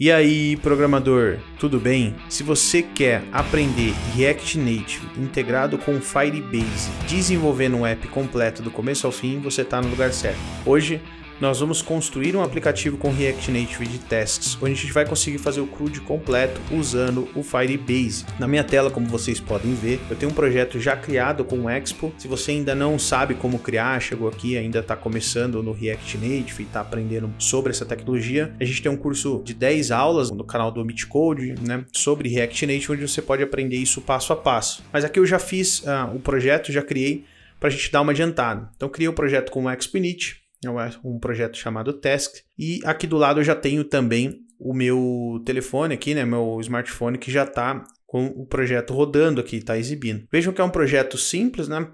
E aí, programador, tudo bem? Se você quer aprender React Native integrado com Firebase, desenvolvendo um app completo do começo ao fim, você está no lugar certo. Hoje, nós vamos construir um aplicativo com React Native de tasks, onde a gente vai conseguir fazer o CRUD completo usando o Firebase. Na minha tela, como vocês podem ver, eu tenho um projeto já criado com o Expo. Se você ainda não sabe como criar, chegou aqui, ainda está começando no React Native e está aprendendo sobre essa tecnologia, a gente tem um curso de 10 aulas no canal do MeetCode, né, sobre React Native, onde você pode aprender isso passo a passo. Mas aqui eu já fiz o projeto, já criei para a gente dar uma adiantada. Então, criei o projeto com o Expo Init, um projeto chamado Task, e aqui do lado eu já tenho também o meu telefone aqui, né, meu smartphone, que já está com o projeto rodando aqui, está exibindo. Vejam que é um projeto simples, né,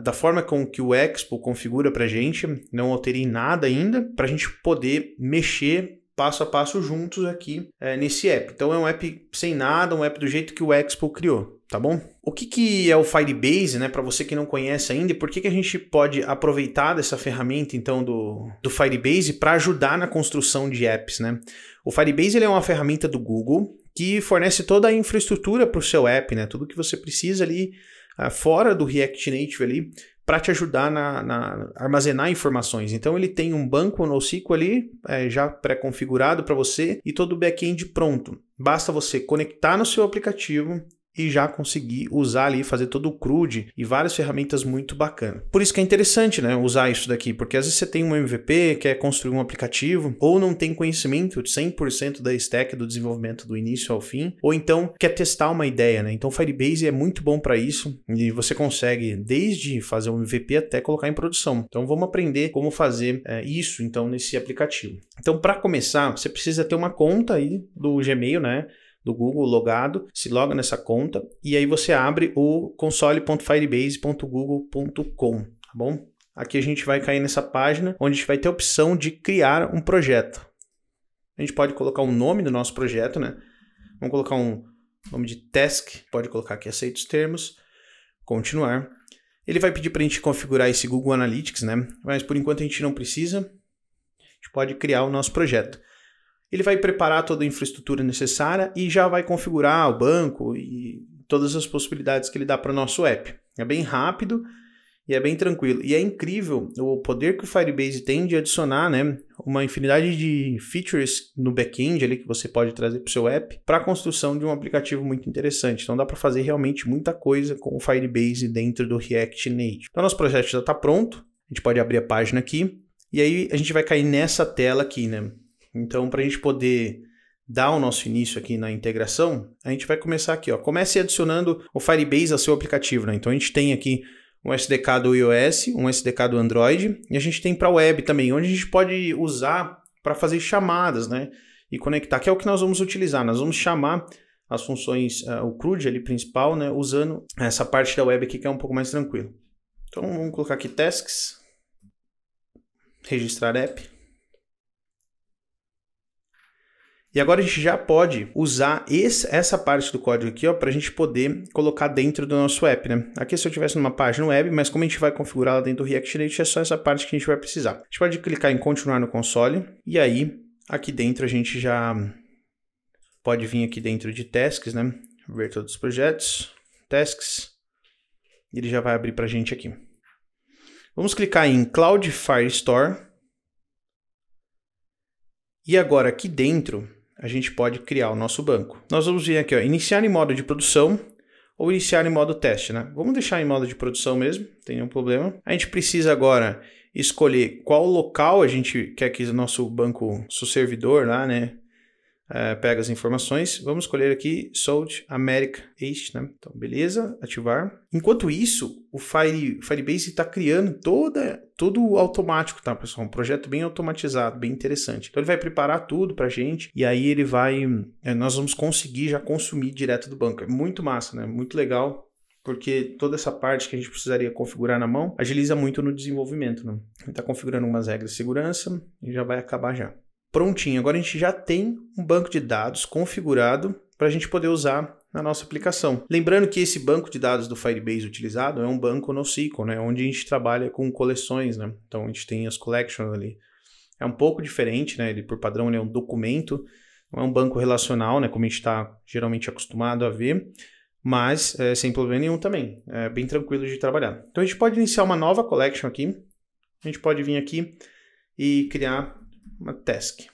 da forma com que o Expo configura para a gente, não alterei nada ainda, para a gente poder mexer passo a passo juntos aqui nesse app. Então é um app sem nada, um app do jeito que o Expo criou, tá bom? O que é o Firebase, né, para você que não conhece ainda, e por que a gente pode aproveitar dessa ferramenta então do Firebase para ajudar na construção de apps, né? O Firebase ele é uma ferramenta do Google que fornece toda a infraestrutura para o seu app, né? Tudo que você precisa ali fora do React Native ali para te ajudar na armazenar informações. Então ele tem um banco NoSQL ali já pré-configurado para você e todo o back-end pronto. Basta você conectar no seu aplicativo e já conseguir usar ali, fazer todo o CRUD e várias ferramentas muito bacanas. Por isso que é interessante, né, usar isso daqui, porque às vezes você tem um MVP, quer construir um aplicativo, ou não tem conhecimento de 100% da stack do desenvolvimento do início ao fim, ou então quer testar uma ideia, né? Então o Firebase é muito bom para isso e você consegue desde fazer um MVP até colocar em produção. Então vamos aprender como fazer isso então nesse aplicativo. Então para começar, você precisa ter uma conta aí do Gmail, né, do Google logado, se loga nessa conta e aí você abre o console.firebase.google.com, tá bom? Aqui a gente vai cair nessa página onde a gente vai ter a opção de criar um projeto. A gente pode colocar um nome do nosso projeto, né? Vamos colocar um nome de task, pode colocar aqui aceita os termos, continuar. Ele vai pedir para a gente configurar esse Google Analytics, né? Mas por enquanto a gente não precisa, a gente pode criar o nosso projeto. Ele vai preparar toda a infraestrutura necessária e já vai configurar o banco e todas as possibilidades que ele dá para o nosso app. É bem rápido e é bem tranquilo. E é incrível o poder que o Firebase tem de adicionar, né, uma infinidade de features no back-end ali que você pode trazer para o seu app para a construção de um aplicativo muito interessante. Então dá para fazer realmente muita coisa com o Firebase dentro do React Native. Então nosso projeto já está pronto. A gente pode abrir a página aqui e aí a gente vai cair nessa tela aqui, né? Então, para a gente poder dar o nosso início aqui na integração, a gente vai começar aqui, ó. Comece adicionando o Firebase ao seu aplicativo, né? Então, a gente tem aqui um SDK do iOS, um SDK do Android, e a gente tem para web também, onde a gente pode usar para fazer chamadas, né? E conectar, que é o que nós vamos utilizar. Nós vamos chamar as funções, o CRUD ali principal, né? Usando essa parte da web aqui que é um pouco mais tranquilo. Então, vamos colocar aqui tasks, registrar app. E agora a gente já pode usar essa parte do código aqui para a gente poder colocar dentro do nosso app, né? Aqui se eu estivesse numa página web, mas como a gente vai configurar lá dentro do React Native, é só essa parte que a gente vai precisar. A gente pode clicar em continuar no console e aí aqui dentro a gente já pode vir aqui dentro de tasks, né? Ver todos os projetos, tasks, e ele já vai abrir para a gente aqui. Vamos clicar em Cloud Firestore e agora aqui dentro a gente pode criar o nosso banco. Nós vamos vir aqui, ó, iniciar em modo de produção ou iniciar em modo teste, né? Vamos deixar em modo de produção mesmo, não tem nenhum problema. A gente precisa agora escolher qual local a gente quer que o nosso banco, seu servidor lá, né, pega as informações. Vamos escolher aqui South America East, né? Então, beleza, ativar. Enquanto isso, o Firebase está criando tudo automático, tá, pessoal? Um projeto bem automatizado, bem interessante. Então, ele vai preparar tudo para a gente e aí ele vai, nós vamos conseguir já consumir direto do banco. É muito massa, né? Muito legal, porque toda essa parte que a gente precisaria configurar na mão agiliza muito no desenvolvimento, né? Ele está configurando umas regras de segurança e já vai acabar já. Prontinho, agora a gente já tem um banco de dados configurado para a gente poder usar na nossa aplicação. Lembrando que esse banco de dados do Firebase utilizado é um banco NoSQL, né, onde a gente trabalha com coleções, né? Então a gente tem as collections ali. É um pouco diferente, né? Ele por padrão ele é um documento Não é um banco relacional, né, como a gente está geralmente acostumado a ver, mas sem problema nenhum também. É bem tranquilo de trabalhar. Então a gente pode iniciar uma nova collection aqui. A gente pode vir aqui e criar uma tasks,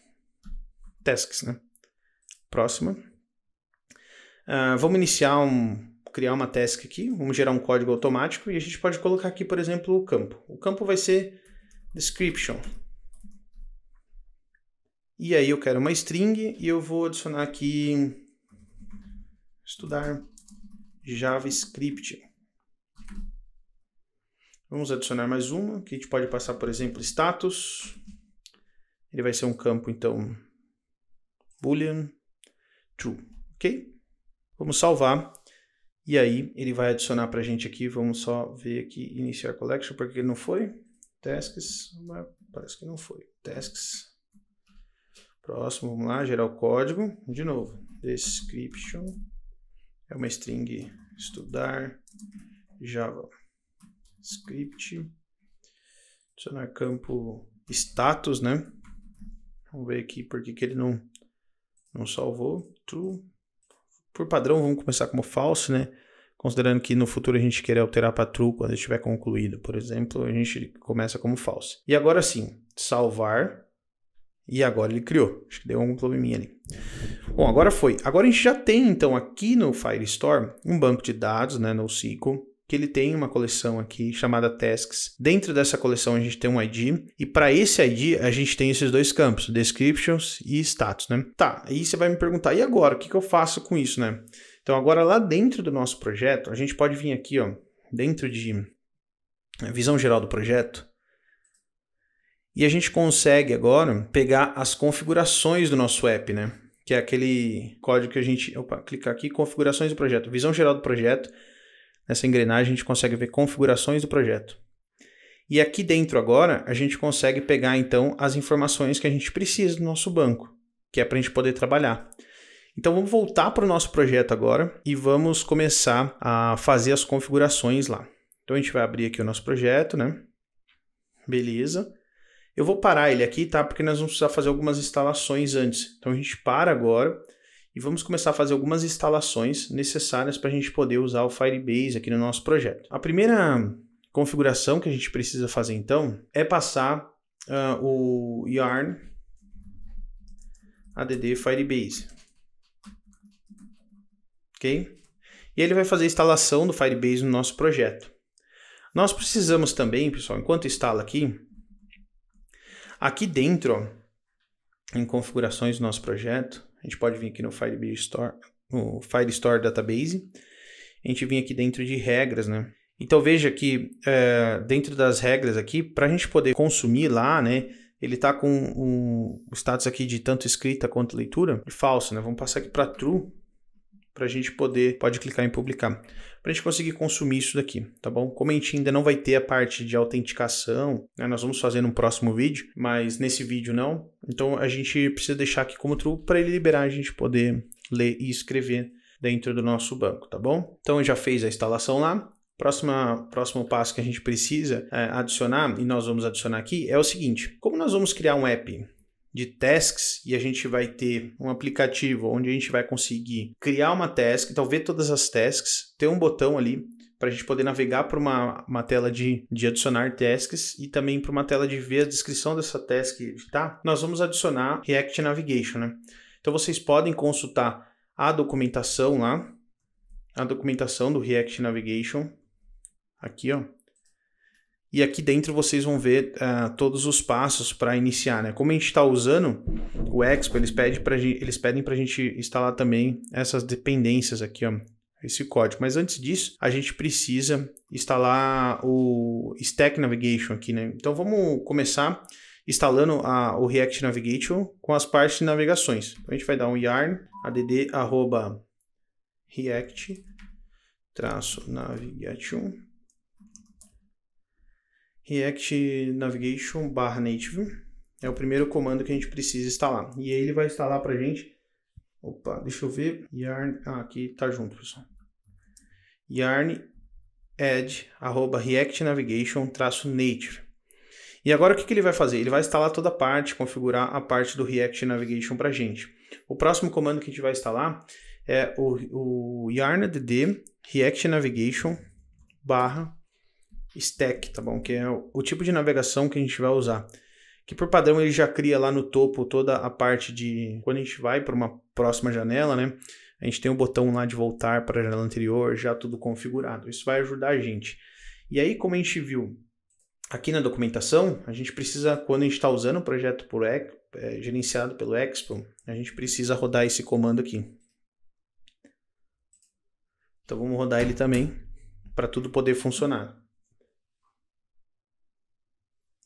né? Próxima. Vamos criar uma task aqui, vamos gerar um código automático e a gente pode colocar aqui, por exemplo, o campo. O campo vai ser description. E aí eu quero uma string e eu vou adicionar aqui estudar JavaScript. Vamos adicionar mais uma, que a gente pode passar, por exemplo, status. Ele vai ser um campo, então, boolean true, ok? Vamos salvar. E aí ele vai adicionar para a gente aqui, vamos só ver aqui, iniciar collection, porque ele não foi. Tasks, parece que não foi. Tasks. Próximo, vamos lá, gerar o código. De novo, description. É uma string estudar JavaScript. Adicionar campo status, né? Vamos ver aqui por que ele não salvou. True. Por padrão, vamos começar como false, né? Considerando que no futuro a gente quer alterar para true quando estiver concluído, por exemplo, a gente começa como false. E agora sim, salvar. E agora ele criou. Acho que deu algum probleminha ali. Bom, agora foi. Agora a gente já tem, então, aqui no Firestore, um banco de dados, né, no SQL, que ele tem uma coleção aqui chamada Tasks. Dentro dessa coleção a gente tem um ID. E para esse ID a gente tem esses dois campos, Descriptions e Status, né? Tá, aí você vai me perguntar, e agora? O que eu faço com isso, né? Então agora lá dentro do nosso projeto, a gente pode vir aqui, ó, dentro de visão geral do projeto, e a gente consegue agora pegar as configurações do nosso app, né? Que é aquele código que a gente... clicar aqui, configurações do projeto. Visão geral do projeto. Nessa engrenagem a gente consegue ver configurações do projeto. E aqui dentro agora a gente consegue pegar então as informações que a gente precisa do nosso banco. Que é para a gente poder trabalhar. Então vamos voltar para o nosso projeto agora e vamos começar a fazer as configurações lá. Então a gente vai abrir aqui o nosso projeto, né? Beleza. Eu vou parar ele aqui, tá? Porque nós vamos precisar fazer algumas instalações antes. Então a gente para agora e vamos começar a fazer algumas instalações necessárias para a gente poder usar o Firebase aqui no nosso projeto. A primeira configuração que a gente precisa fazer então é passar o yarn add Firebase. Ok? E ele vai fazer a instalação do Firebase no nosso projeto. Nós precisamos também, pessoal, enquanto instala aqui dentro, ó, em configurações do nosso projeto, a gente pode vir aqui no Firebase Store, no Firestore Database, a gente vem aqui dentro de regras, né? Então veja que dentro das regras aqui, para a gente poder consumir lá, né? Ele está com o status aqui de tanto escrita quanto leitura, de falso, né? Vamos passar aqui para true, para a gente pode clicar em publicar, para a gente conseguir consumir isso daqui, tá bom? Como a gente ainda não vai ter a parte de autenticação, né, nós vamos fazer no próximo vídeo, mas nesse vídeo não, então a gente precisa deixar aqui como true para ele liberar a gente poder ler e escrever dentro do nosso banco, tá bom? Então já fez a instalação lá. Próximo passo que a gente precisa adicionar, e nós vamos adicionar aqui, é o seguinte: como nós vamos criar um app de tasks e a gente vai ter um aplicativo onde a gente vai conseguir criar uma task, então ver todas as tasks, ter um botão ali para a gente poder navegar para uma tela de adicionar tasks e também para uma tela de ver a descrição dessa task, tá? Nós vamos adicionar React Navigation, né? Então vocês podem consultar a documentação lá, a documentação do React Navigation, aqui, ó. E aqui dentro vocês vão ver todos os passos para iniciar, né? Como a gente está usando o Expo, eles pedem para a gente instalar também essas dependências aqui, ó, esse código. Mas antes disso, a gente precisa instalar o Stack Navigation aqui, né? Então vamos começar instalando o React Navigation com as partes de navegações. Então a gente vai dar um yarn add react-navigation React Navigation /native é o primeiro comando que a gente precisa instalar. E aí ele vai instalar para a gente. Opa, deixa eu ver. Yarn. Aqui tá junto, pessoal. Yarn add @react navigation -native. E agora o que ele vai fazer? Ele vai instalar toda a parte, configurar a parte do React Navigation para a gente. O próximo comando que a gente vai instalar é o yarn-add react navigation /stack, tá bom? Que é o tipo de navegação que a gente vai usar. Que por padrão ele já cria lá no topo toda a parte de... Quando a gente vai para uma próxima janela, né? A gente tem o botão lá de voltar para a janela anterior, já tudo configurado. Isso vai ajudar a gente. E aí, como a gente viu aqui na documentação, a gente precisa, quando a gente está usando o projeto gerenciado pelo Expo, a gente precisa rodar esse comando aqui. Então vamos rodar ele também, para tudo poder funcionar.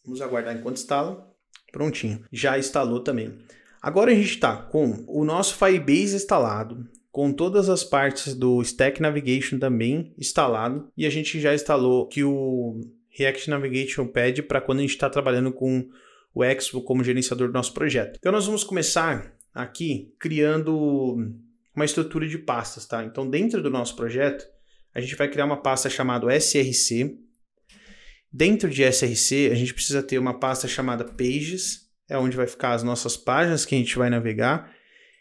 Vamos aguardar enquanto instala. Prontinho, já instalou também. Agora a gente está com o nosso Firebase instalado, com todas as partes do Stack Navigation também instalado, e a gente já instalou que o React Navigation pede para quando a gente está trabalhando com o Expo como gerenciador do nosso projeto. Então nós vamos começar aqui criando uma estrutura de pastas, tá? Então dentro do nosso projeto, a gente vai criar uma pasta chamada SRC. Dentro de SRC, a gente precisa ter uma pasta chamada Pages, é onde vai ficar as nossas páginas que a gente vai navegar.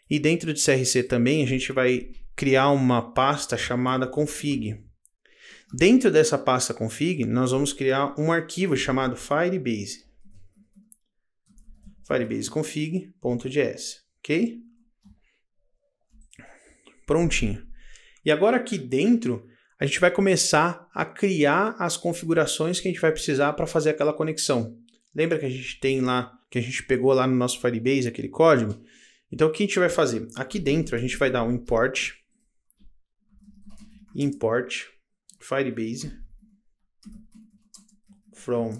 E dentro de CRC também, a gente vai criar uma pasta chamada Config. Dentro dessa pasta Config, nós vamos criar um arquivo chamado Firebase. firebaseconfig.js, ok? Prontinho. E agora aqui dentro, a gente vai começar a criar as configurações que a gente vai precisar para fazer aquela conexão. Lembra que a gente tem lá, que a gente pegou lá no nosso Firebase, aquele código? Então o que a gente vai fazer? Aqui dentro a gente vai dar um import Firebase from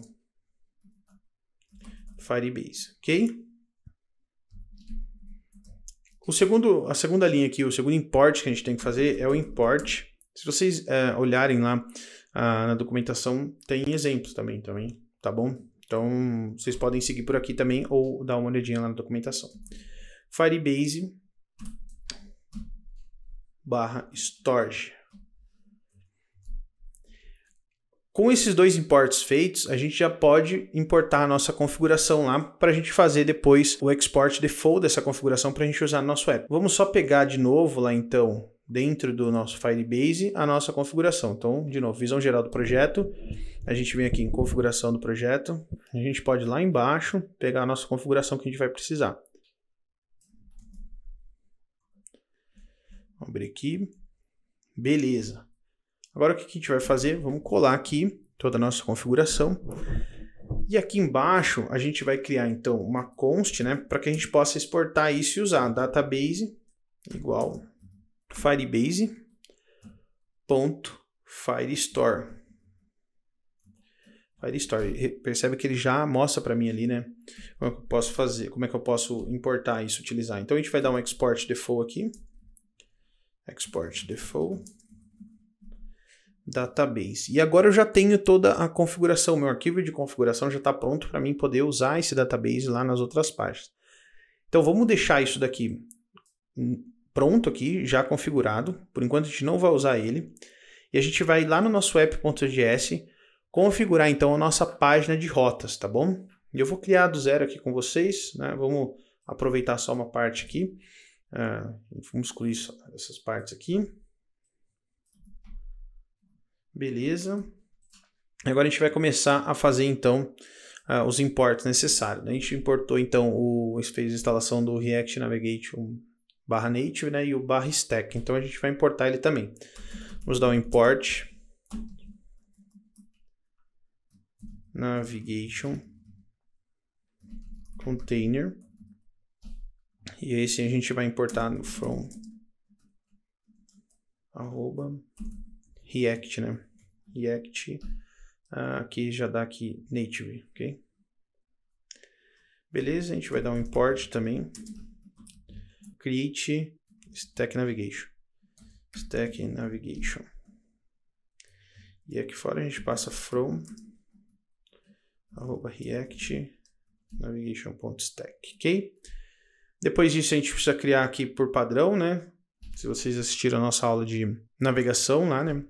Firebase, ok? A segunda linha aqui, o segundo import que a gente tem que fazer é o import. Se vocês olharem lá na documentação, tem exemplos também, tá bom? Então, vocês podem seguir por aqui também ou dar uma olhadinha lá na documentação. Firebase /storage. Com esses dois imports feitos, a gente já pode importar a nossa configuração lá para a gente fazer depois o export default dessa configuração para a gente usar no nosso app. Vamos só pegar de novo lá então, dentro do nosso Firebase, a nossa configuração. Então, de novo, visão geral do projeto. A gente vem aqui em configuração do projeto. A gente pode ir lá embaixo pegar a nossa configuração que a gente vai precisar. Vamos abrir aqui. Beleza. Agora o que a gente vai fazer? Vamos colar aqui toda a nossa configuração. E aqui embaixo a gente vai criar então uma const, né, para que a gente possa exportar isso e usar. Database igual Firebase.firestore. Firestore. Percebe que ele já mostra para mim ali, né? Como é que eu posso fazer, como é que eu posso importar isso, utilizar. Então a gente vai dar um export default aqui. Export default. Database. E agora eu já tenho toda a configuração. Meu arquivo de configuração já está pronto para mim poder usar esse database lá nas outras páginas. Então vamos deixar isso daqui pronto aqui, já configurado. Por enquanto a gente não vai usar ele. E a gente vai lá no nosso app.js configurar então a nossa página de rotas, tá bom? E eu vou criar do zero aqui com vocês, né? Vamos aproveitar só uma parte aqui. Vamos excluir essas partes aqui. Beleza. Agora a gente vai começar a fazer então os imports necessários. A gente importou então fez a instalação do React Navigation /native, né, e o /stack. Então a gente vai importar ele também. Vamos dar um import navigation container. E esse a gente vai importar no from React, né? React, aqui já dá aqui native, ok? Beleza, a gente vai dar um import também. Create Stack Navigation. Stack Navigation. E aqui fora a gente passa from React Navigation.stack, ok? Depois disso a gente precisa criar aqui por padrão, né? Se vocês assistiram a nossa aula de navegação lá, né?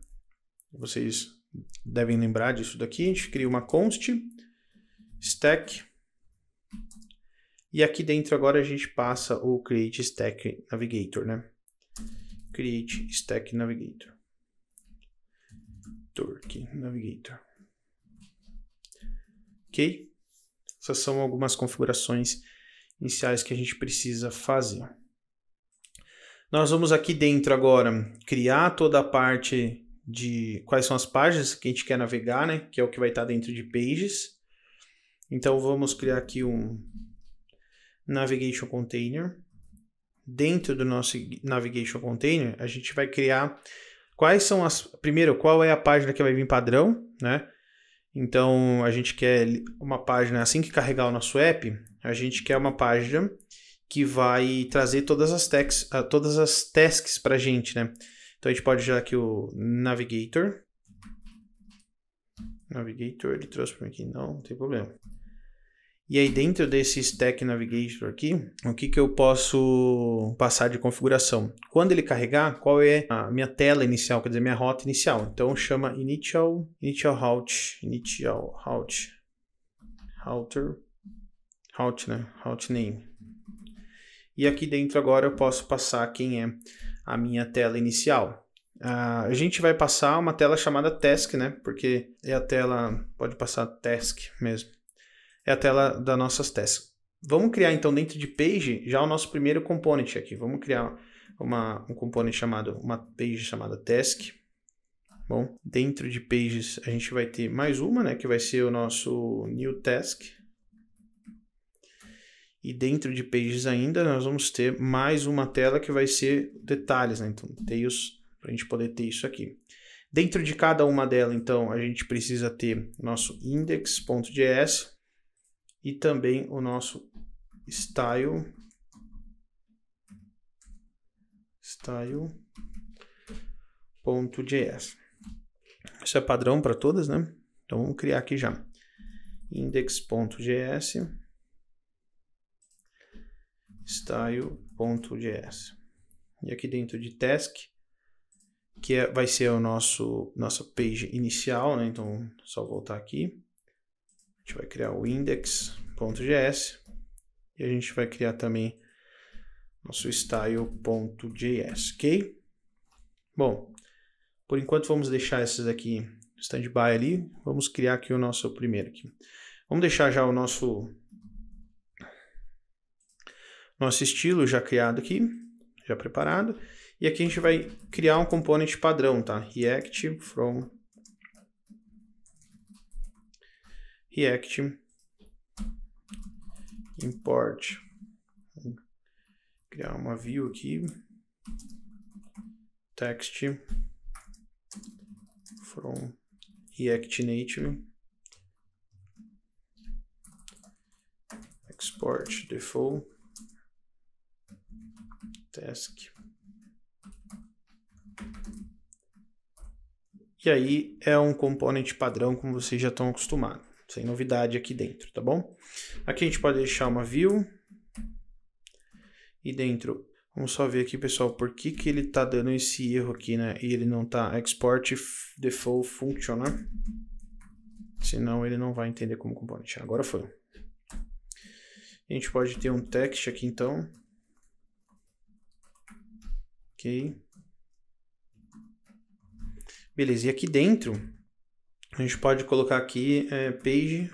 Vocês devem lembrar disso daqui. A gente cria uma const stack E aqui dentro agora a gente passa o Create Stack Navigator, né? Create Stack Navigator. Torque Navigator. Ok? Essas são algumas configurações iniciais que a gente precisa fazer. Nós vamos aqui dentro agora criar toda a parte de quais são as páginas que a gente quer navegar, né? Que é o que vai estar dentro de Pages. Então vamos criar aqui um Navigation Container. Dentro do nosso Navigation Container, a gente vai criar quais são as... Primeiro, qual é a página que vai vir padrão, né? Então, a gente quer uma página, assim que carregar o nosso app, a gente quer uma página que vai trazer todas as tasks para a gente, né? Então, a gente pode usar aqui o Navigator. Navigator, ele trouxe para mim aqui, não tem problema. E aí, dentro desse Stack Navigator aqui, o que eu posso passar de configuração? Quando ele carregar, qual é a minha tela inicial, quer dizer, minha rota inicial? Então, chama Initial Route, né? Route Name. E aqui dentro agora eu posso passar quem é a minha tela inicial. A gente vai passar uma tela chamada Task, né? Porque é a tela, pode passar Task mesmo. É a tela das nossas tasks. Vamos criar então dentro de Page já o nosso primeiro component aqui. Vamos criar um component chamado, uma page chamada Task. Bom, dentro de Pages a gente vai ter mais uma, né, que vai ser o nosso New Task. E dentro de Pages ainda nós vamos ter mais uma tela que vai ser detalhes, né? Então, details, para a gente poder ter isso aqui. Dentro de cada uma delas, então, a gente precisa ter nosso index.js e também o nosso style.js. Isso é padrão para todas, né? Então vamos criar aqui já. Index.js, style.js. E aqui dentro de task, que vai ser o nossa page inicial, né? Então só voltar aqui. A gente vai criar o index.js e a gente vai criar também nosso style.js, ok? Bom, por enquanto vamos deixar esses aqui standby ali. Vamos criar aqui o nosso primeiro aqui. Vamos deixar já o nosso estilo já criado aqui, já preparado. E aqui a gente vai criar um component padrão, tá? React from React import. Vou criar uma view aqui. Text from React Native. Export default task. E aí é um component padrão como vocês já estão acostumados. Sem novidade aqui dentro, tá bom? Aqui a gente pode deixar uma view. E dentro, vamos só ver aqui, pessoal, por que ele tá dando esse erro aqui, né? E ele não tá export default function, né? Senão ele não vai entender como componente. Agora foi. A gente pode ter um text aqui, então. Ok. Beleza, e aqui dentro, a gente pode colocar aqui page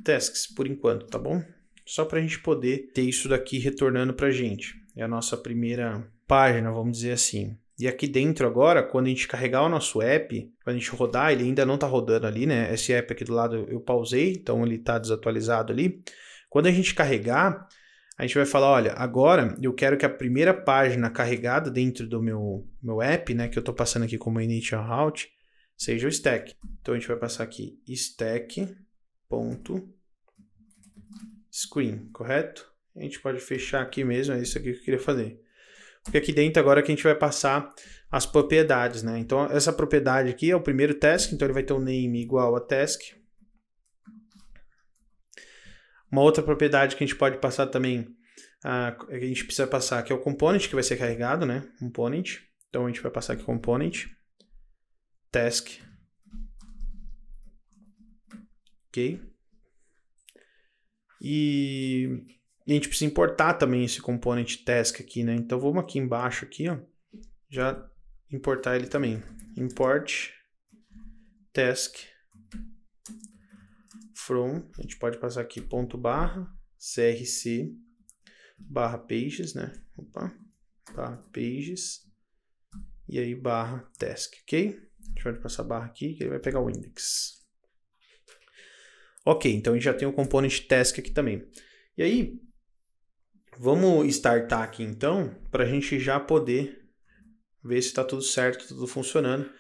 tasks, por enquanto, tá bom? Só para a gente poder ter isso daqui retornando para a gente. É a nossa primeira página, vamos dizer assim. E aqui dentro agora, quando a gente carregar o nosso app, quando a gente rodar, ele ainda não está rodando ali, né? Esse app aqui do lado eu pausei, então ele está desatualizado ali. Quando a gente carregar, a gente vai falar, olha, agora eu quero que a primeira página carregada dentro do meu app, né, que eu estou passando aqui como initial route, seja o stack. Então a gente vai passar aqui stack.screen, correto? A gente pode fechar aqui mesmo, é isso aqui que eu queria fazer. Porque aqui dentro agora que a gente vai passar as propriedades, né? Então essa propriedade aqui é o primeiro task, então ele vai ter um name igual a task. Uma outra propriedade que a gente pode passar também, que a gente precisa passar, que é o component que vai ser carregado, né? Component. Então a gente vai passar aqui component, task. Ok. E a gente precisa importar também esse component task aqui, né? Então vamos aqui embaixo aqui, ó, já importar ele também. Import task from, a gente pode passar aqui ponto barra crc barra pages, né? Opa, barra pages e aí barra task, ok? A gente pode passar barra aqui que ele vai pegar o index. Ok, então a gente já tem o component task aqui também. E aí, vamos startar aqui então, para a gente já poder ver se está tudo certo, tudo funcionando.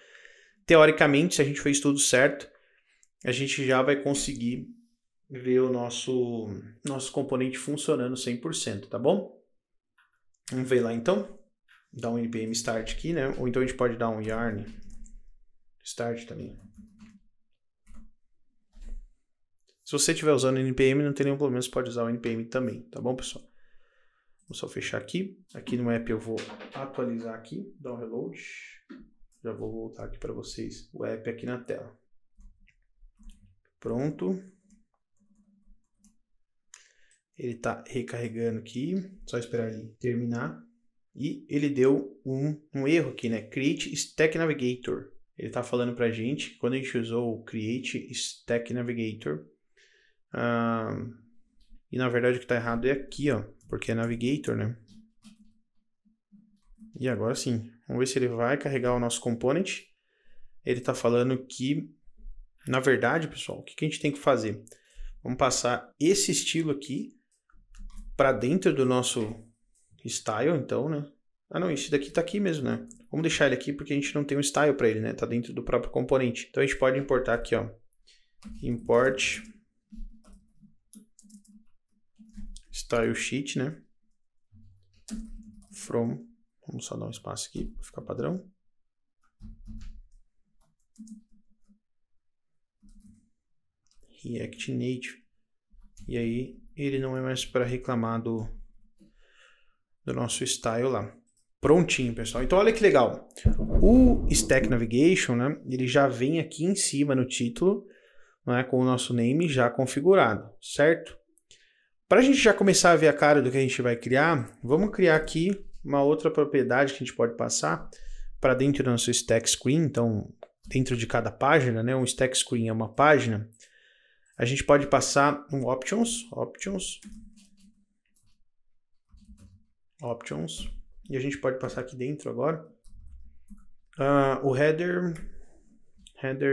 Teoricamente, se a gente fez tudo certo, a gente já vai conseguir ver o nosso componente funcionando 100%, tá bom? Vamos ver lá então. Dar um npm start aqui, né? Ou então a gente pode dar um yarn start também. Se você estiver usando npm, não tem nenhum problema, você pode usar o npm também, tá bom, pessoal? Vou só fechar aqui. Aqui no app eu vou atualizar aqui, dar um reload. Já vou voltar aqui para vocês o app aqui na tela. Pronto. Ele está recarregando aqui, só esperar ele terminar. E ele deu um erro aqui, né? Create Stack Navigator. Ele está falando para a gente que quando a gente usou o Create Stack Navigator, e na verdade o que está errado é aqui, ó, porque é Navigator, né? E agora sim, vamos ver se ele vai carregar o nosso component. Ele está falando que, na verdade, pessoal, o que a gente tem que fazer? Vamos passar esse estilo aqui para dentro do nosso style, então, né? Ah, não, esse daqui tá aqui mesmo, né? Vamos deixar ele aqui porque a gente não tem um style para ele, né? Tá dentro do próprio componente. Então a gente pode importar aqui, ó. Import style sheet, né? From. Vamos só dar um espaço aqui para ficar padrão. React Native. E aí ele não é mais para reclamar do nosso style lá. Prontinho, pessoal. Então olha que legal. O Stack Navigation, né, ele já vem aqui em cima no título, né, com o nosso name já configurado, certo? Para a gente já começar a ver a cara do que a gente vai criar, vamos criar aqui uma outra propriedade que a gente pode passar para dentro do nosso Stack Screen. Então, dentro de cada página, né, um Stack Screen é uma página, a gente pode passar um Options, e a gente pode passar aqui dentro agora o header,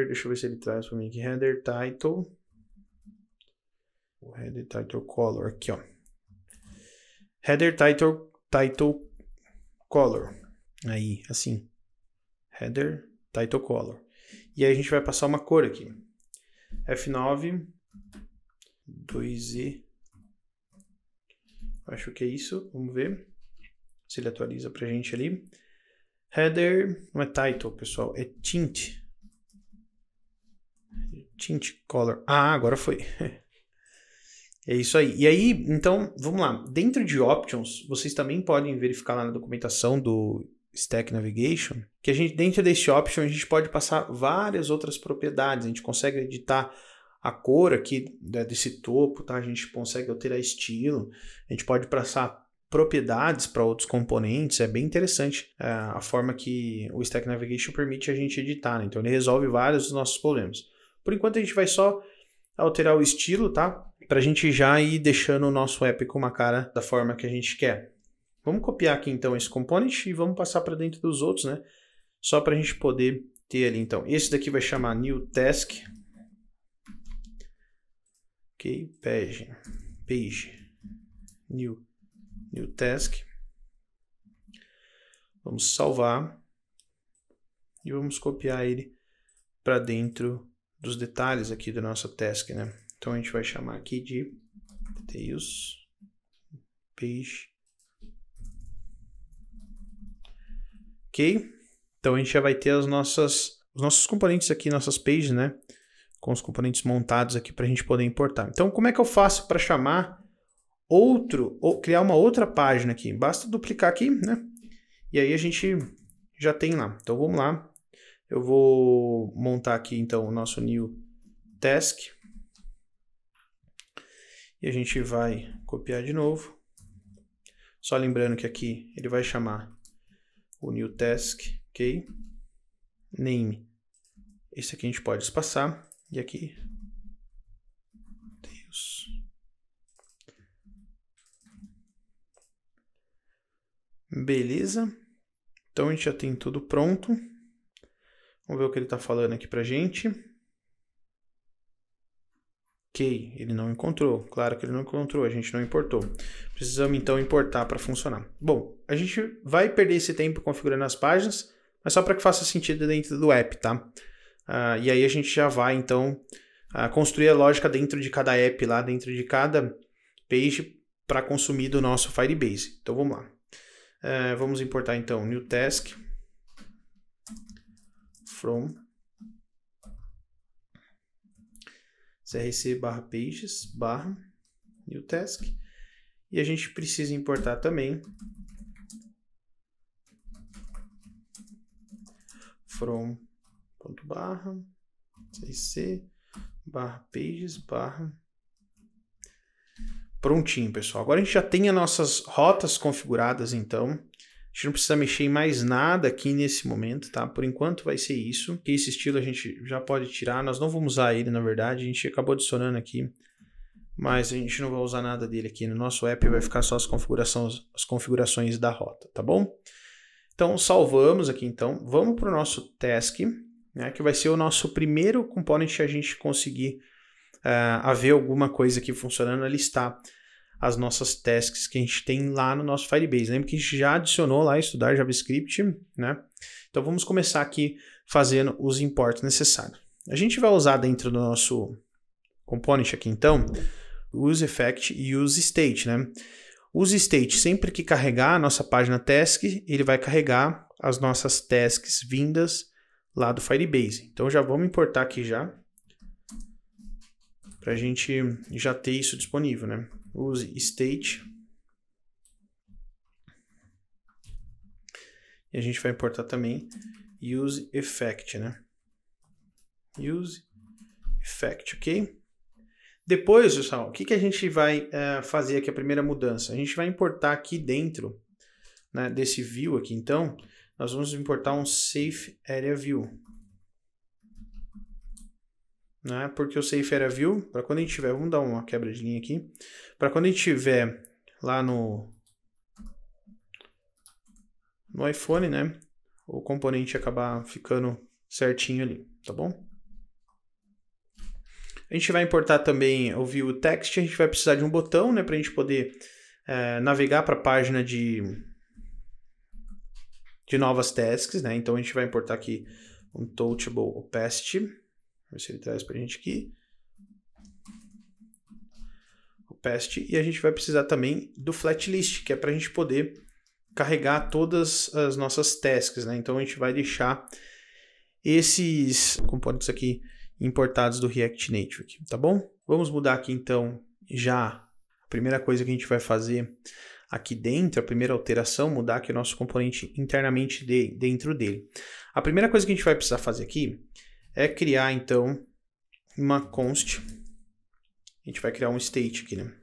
deixa eu ver se ele traz para mim aqui, header title, o header title color aqui, ó, header title color, aí, assim, header title color, e aí a gente vai passar uma cor aqui, F9, 2E, acho que é isso, vamos ver se ele atualiza pra gente ali. Header, não é title, pessoal, é tint color. Ah, agora foi. É isso aí. E aí, então, vamos lá. Dentro de options, vocês também podem verificar lá na documentação do Stack Navigation, que a gente, dentro desse option, a gente pode passar várias outras propriedades. A gente consegue editar a cor aqui desse topo, tá? A gente consegue alterar estilo. A gente pode passar propriedades para outros componentes. É bem interessante a forma que o Stack Navigation permite a gente editar, né? Então, ele resolve vários dos nossos problemas. Por enquanto, a gente vai só alterar o estilo, tá? Para a gente já ir deixando o nosso app com uma cara da forma que a gente quer. Vamos copiar aqui, então, esse component e vamos passar para dentro dos outros, né? Só para a gente poder ter ali, então. Esse daqui vai chamar new task. Ok, page, new task. Vamos salvar e vamos copiar ele para dentro dos detalhes aqui da nossa task, né? Então a gente vai chamar aqui de details page. Ok? Então a gente já vai ter os nossos componentes aqui, nossas pages, né? Com os componentes montados aqui para a gente poder importar. Então como é que eu faço para chamar ou criar uma outra página aqui? Basta duplicar aqui, né? E aí a gente já tem lá. Então vamos lá. Eu vou montar aqui então o nosso new task. E a gente vai copiar de novo. Só lembrando que aqui ele vai chamar o new task, ok? Name. Esse aqui a gente pode espaçar. E aqui... Deus. Beleza. Então a gente já tem tudo pronto. Vamos ver o que ele está falando aqui pra gente. Ok, ele não encontrou. Claro que ele não encontrou, a gente não importou. Precisamos então importar para funcionar. Bom, a gente vai perder esse tempo configurando as páginas, mas só para que faça sentido dentro do app, tá? E aí a gente já vai então construir a lógica dentro de cada app, lá dentro de cada page para consumir do nosso Firebase. Então vamos lá. Vamos importar então new task from crc/pages/new task. E a gente precisa importar também from crc/pages/ Prontinho, pessoal. Agora a gente já tem as nossas rotas configuradas, então. A gente não precisa mexer em mais nada aqui nesse momento, tá? Por enquanto vai ser isso. Esse estilo a gente já pode tirar. Nós não vamos usar ele, na verdade. A gente acabou adicionando aqui. Mas a gente não vai usar nada dele aqui. No nosso app vai ficar só as configurações da rota, tá bom? Então, salvamos aqui, então. Vamos para o nosso task, né? Que vai ser o nosso primeiro component que a gente conseguir haver alguma coisa aqui funcionando, listar as nossas tasks que a gente tem lá no nosso Firebase. Lembra que a gente já adicionou lá estudar JavaScript, né? Então vamos começar aqui fazendo os imports necessários. A gente vai usar dentro do nosso component aqui então, useEffect e useState, né? UseState, sempre que carregar a nossa página task, ele vai carregar as nossas tasks vindas lá do Firebase. Então já vamos importar aqui já, para a gente já ter isso disponível, né? UseState. E a gente vai importar também useEffect, né? useEffect, ok? Depois, pessoal, o que a gente vai fazer aqui, a primeira mudança? A gente vai importar aqui dentro, né, desse view aqui, então, nós vamos importar um Safe Area View. Né? Porque o Safe Area View, para quando a gente tiver, vamos dar uma quebra de linha aqui, para quando a gente tiver lá no iPhone, né, o componente acabar ficando certinho ali, tá bom? A gente vai importar também o View Text, a gente vai precisar de um botão, né, para a gente poder navegar para a página de novas tasks, né? Então a gente vai importar aqui um Touchable Opacity. Ver se ele traz para a gente aqui. Opacity. E a gente vai precisar também do Flatlist, que é para a gente poder carregar todas as nossas tasks, né? Então a gente vai deixar esses componentes aqui importados do React Native aqui, tá bom? Vamos mudar aqui então já a primeira coisa que a gente vai fazer aqui dentro, a primeira alteração, mudar aqui o nosso componente internamente dentro dele. A primeira coisa que a gente vai precisar fazer aqui é criar, então, uma const. A gente vai criar um state aqui, né?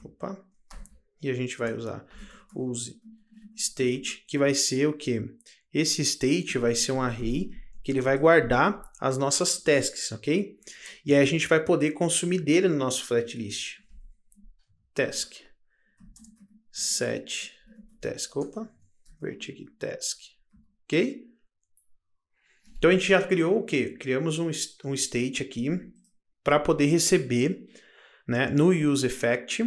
Opa. E a gente vai usar useState, que vai ser o quê? Esse state vai ser um array que ele vai guardar as nossas tasks, ok? E aí a gente vai poder consumir dele no nosso flatlist. Task. Set task. Opa. Inverti aqui. Task. Ok? Então a gente já criou o quê? Criamos um state aqui para poder receber, né, no useEffect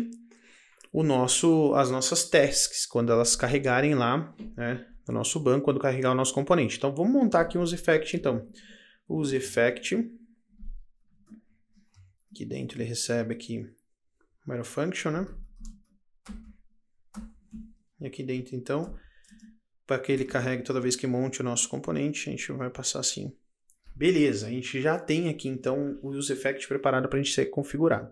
as nossas tasks, quando elas carregarem lá, né, no nosso banco, quando carregar o nosso componente. Então vamos montar aqui um useEffect então. useEffect, aqui dentro ele recebe aqui uma function, né? E aqui dentro então, para que ele carregue toda vez que monte o nosso componente, a gente vai passar assim. Beleza, a gente já tem aqui então o useEffect preparado para a gente ser configurado.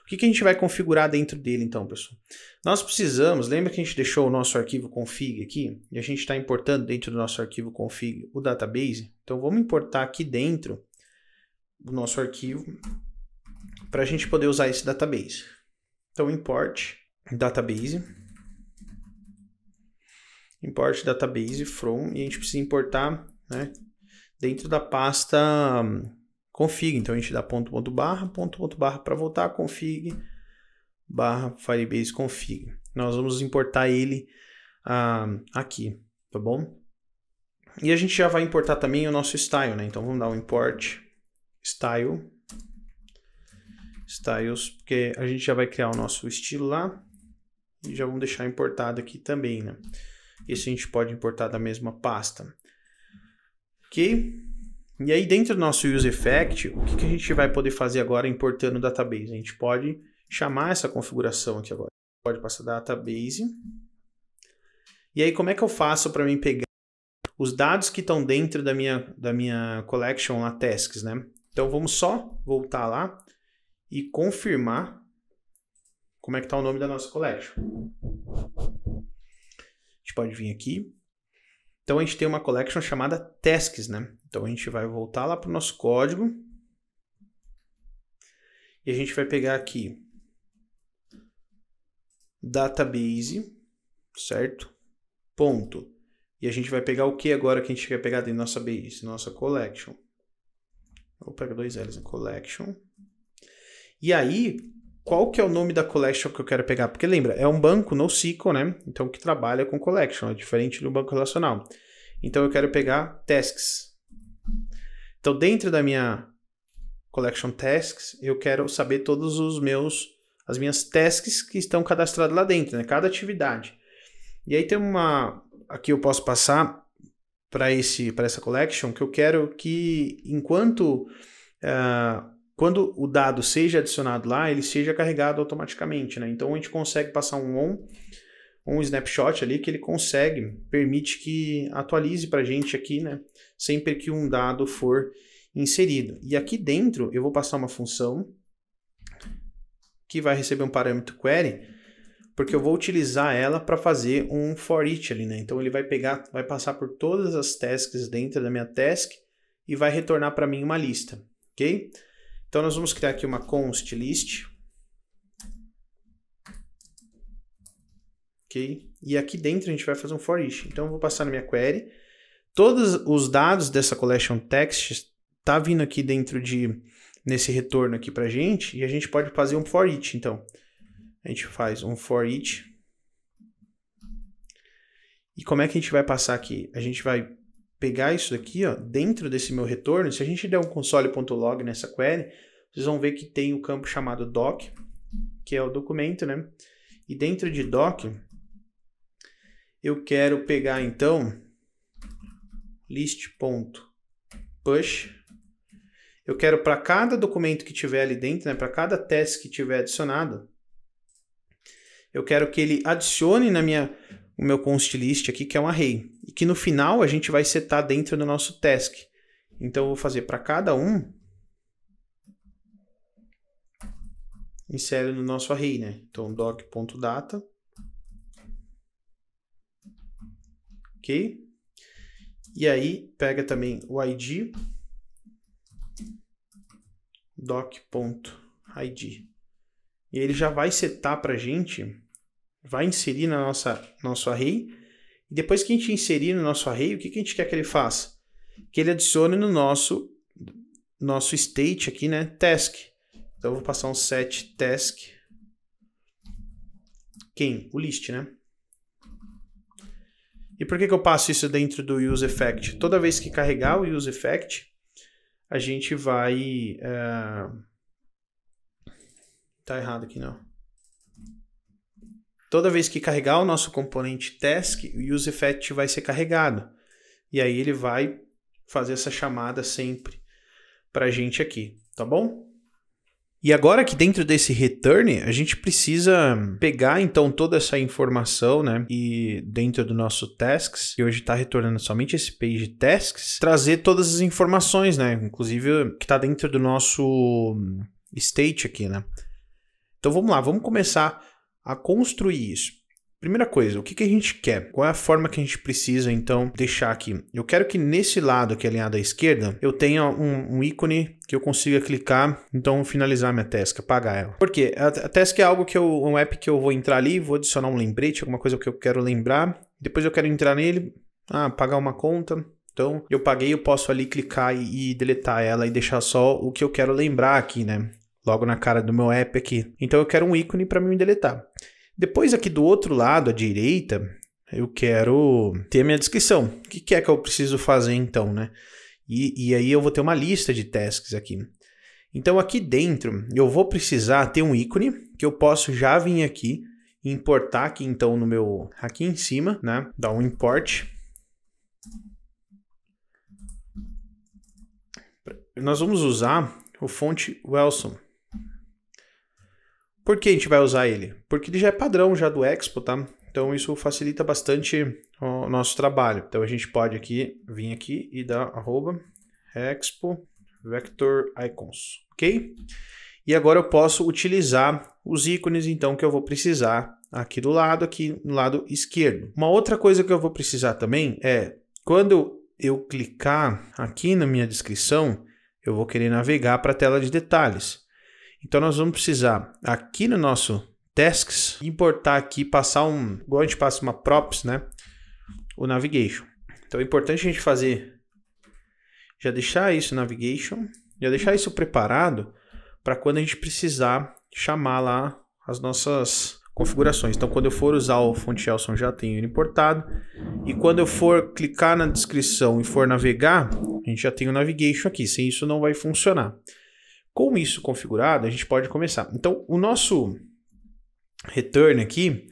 O que a gente vai configurar dentro dele então, pessoal? Nós precisamos, lembra que a gente deixou o nosso arquivo config aqui? E a gente está importando dentro do nosso arquivo config o database? Então vamos importar aqui dentro do nosso arquivo para a gente poder usar esse database. Então, import database from, e a gente precisa importar, né, dentro da pasta config. Então, a gente dá ponto barra para voltar, config, barra Firebase config. Nós vamos importar ele aqui, tá bom? E a gente já vai importar também o nosso style, né? Então, vamos dar um import styles, porque a gente já vai criar o nosso estilo lá e já vamos deixar importado aqui também, né? Esse a gente pode importar da mesma pasta. Ok? E aí dentro do nosso useEffect, o que a gente vai poder fazer agora importando o database? A gente pode chamar essa configuração aqui agora. Pode passar database. E aí como é que eu faço para mim pegar os dados que estão dentro da minha collection lá, tasks, né? Então vamos só voltar lá e confirmar como é que está o nome da nossa collection. A gente pode vir aqui. Então a gente tem uma collection chamada tasks, né? Então a gente vai voltar lá para o nosso código. E a gente vai pegar aqui database, certo? Ponto. E a gente vai pegar o que agora que a gente quer pegar dentro da nossa base? Nossa collection. Vou pegar 2 L's em collection. E aí, qual que é o nome da collection que eu quero pegar? Porque lembra, é um banco NoSQL, né? Então, que trabalha com collection, é diferente do banco relacional. Então, eu quero pegar tasks. Então, dentro da minha collection tasks, eu quero saber todos as minhas tasks que estão cadastradas lá dentro, né? Cada atividade. E aí tem aqui eu posso passar para essa collection que eu quero que quando o dado seja adicionado lá, ele seja carregado automaticamente, né? Então a gente consegue passar um snapshot ali que ele permite que atualize para a gente aqui, né? Sempre que um dado for inserido. E aqui dentro eu vou passar uma função que vai receber um parâmetro query, porque eu vou utilizar ela para fazer um for each ali, né? Então ele vai passar por todas as tasks dentro da minha task e vai retornar para mim uma lista, ok? Então nós vamos criar aqui uma const list, ok? E aqui dentro a gente vai fazer um for each. Então eu vou passar na minha query, todos os dados dessa collection text tá vindo aqui dentro nesse retorno aqui para gente, e a gente pode fazer um for each, então. A gente faz um for each. E como é que a gente vai passar aqui? A gente vai pegar isso daqui, ó, dentro desse meu retorno. Se a gente der um console.log nessa query, vocês vão ver que tem o campo chamado doc, que é o documento, né? E dentro de doc, eu quero pegar, então, list.push. Eu quero para cada documento que tiver ali dentro, né? Para cada task que tiver adicionado, eu quero que ele adicione o meu const list aqui, que é um array. E que no final a gente vai setar dentro do nosso task. Então eu vou fazer para cada um, insere no nosso array, né? Então doc.data. Ok? E aí pega também o id, doc.id. E ele já vai setar para a gente, vai inserir na nosso array. E depois que a gente inserir no nosso array, o que a gente quer que ele faça? Que ele adicione no nosso state aqui, né? Task. Então eu vou passar um set task. Quem? O list, né? E por que eu passo isso dentro do useEffect? Toda vez que carregar o useEffect, a gente vai... Tá errado aqui, não. Toda vez que carregar o nosso componente task, o useEffect vai ser carregado. E aí ele vai fazer essa chamada sempre para a gente aqui, tá bom? E agora que dentro desse return, a gente precisa pegar então toda essa informação, né? E dentro do nosso tasks, que hoje está retornando somente esse page tasks, trazer todas as informações, né? Inclusive que está dentro do nosso state aqui, né? Então vamos lá, vamos começar a construir isso. Primeira coisa, o que a gente quer? Qual é a forma que a gente precisa, então, deixar aqui? Eu quero que nesse lado aqui, alinhado à esquerda, eu tenha um ícone que eu consiga clicar, então finalizar minha task, apagar ela. Por quê? A task é algo que um app que eu vou entrar ali, vou adicionar um lembrete, alguma coisa que eu quero lembrar, depois eu quero entrar nele, pagar uma conta. Então, eu paguei, eu posso ali clicar e deletar ela e deixar só o que eu quero lembrar aqui, né? Logo na cara do meu app aqui. Então, eu quero um ícone para mim deletar. Depois aqui do outro lado, à direita, eu quero ter a minha descrição. O que é que eu preciso fazer então, né? E aí eu vou ter uma lista de tasks aqui. Então aqui dentro eu vou precisar ter um ícone que eu posso já vir aqui e importar aqui então no meu... Aqui em cima, né? Dar um import. Nós vamos usar o fonte Wilson. Por que a gente vai usar ele? Porque ele já é padrão já do Expo, tá? Então isso facilita bastante o nosso trabalho. Então a gente pode aqui vir aqui e dar @expo vector icons, ok? E agora eu posso utilizar os ícones então que eu vou precisar aqui do lado, aqui no lado esquerdo. Uma outra coisa que eu vou precisar também é quando eu clicar aqui na minha descrição, eu vou querer navegar para a tela de detalhes. Então nós vamos precisar aqui no nosso tasks importar aqui, passar igual a gente passa uma props, né? O navigation. Então é importante a gente fazer, já deixar isso navigation, já deixar isso preparado para quando a gente precisar chamar lá as nossas configurações. Então quando eu for usar o fonte Elson já tenho ele importado. E quando eu for clicar na descrição e for navegar, a gente já tem o navigation aqui. Sem isso não vai funcionar. Com isso configurado, a gente pode começar. Então, o nosso return aqui,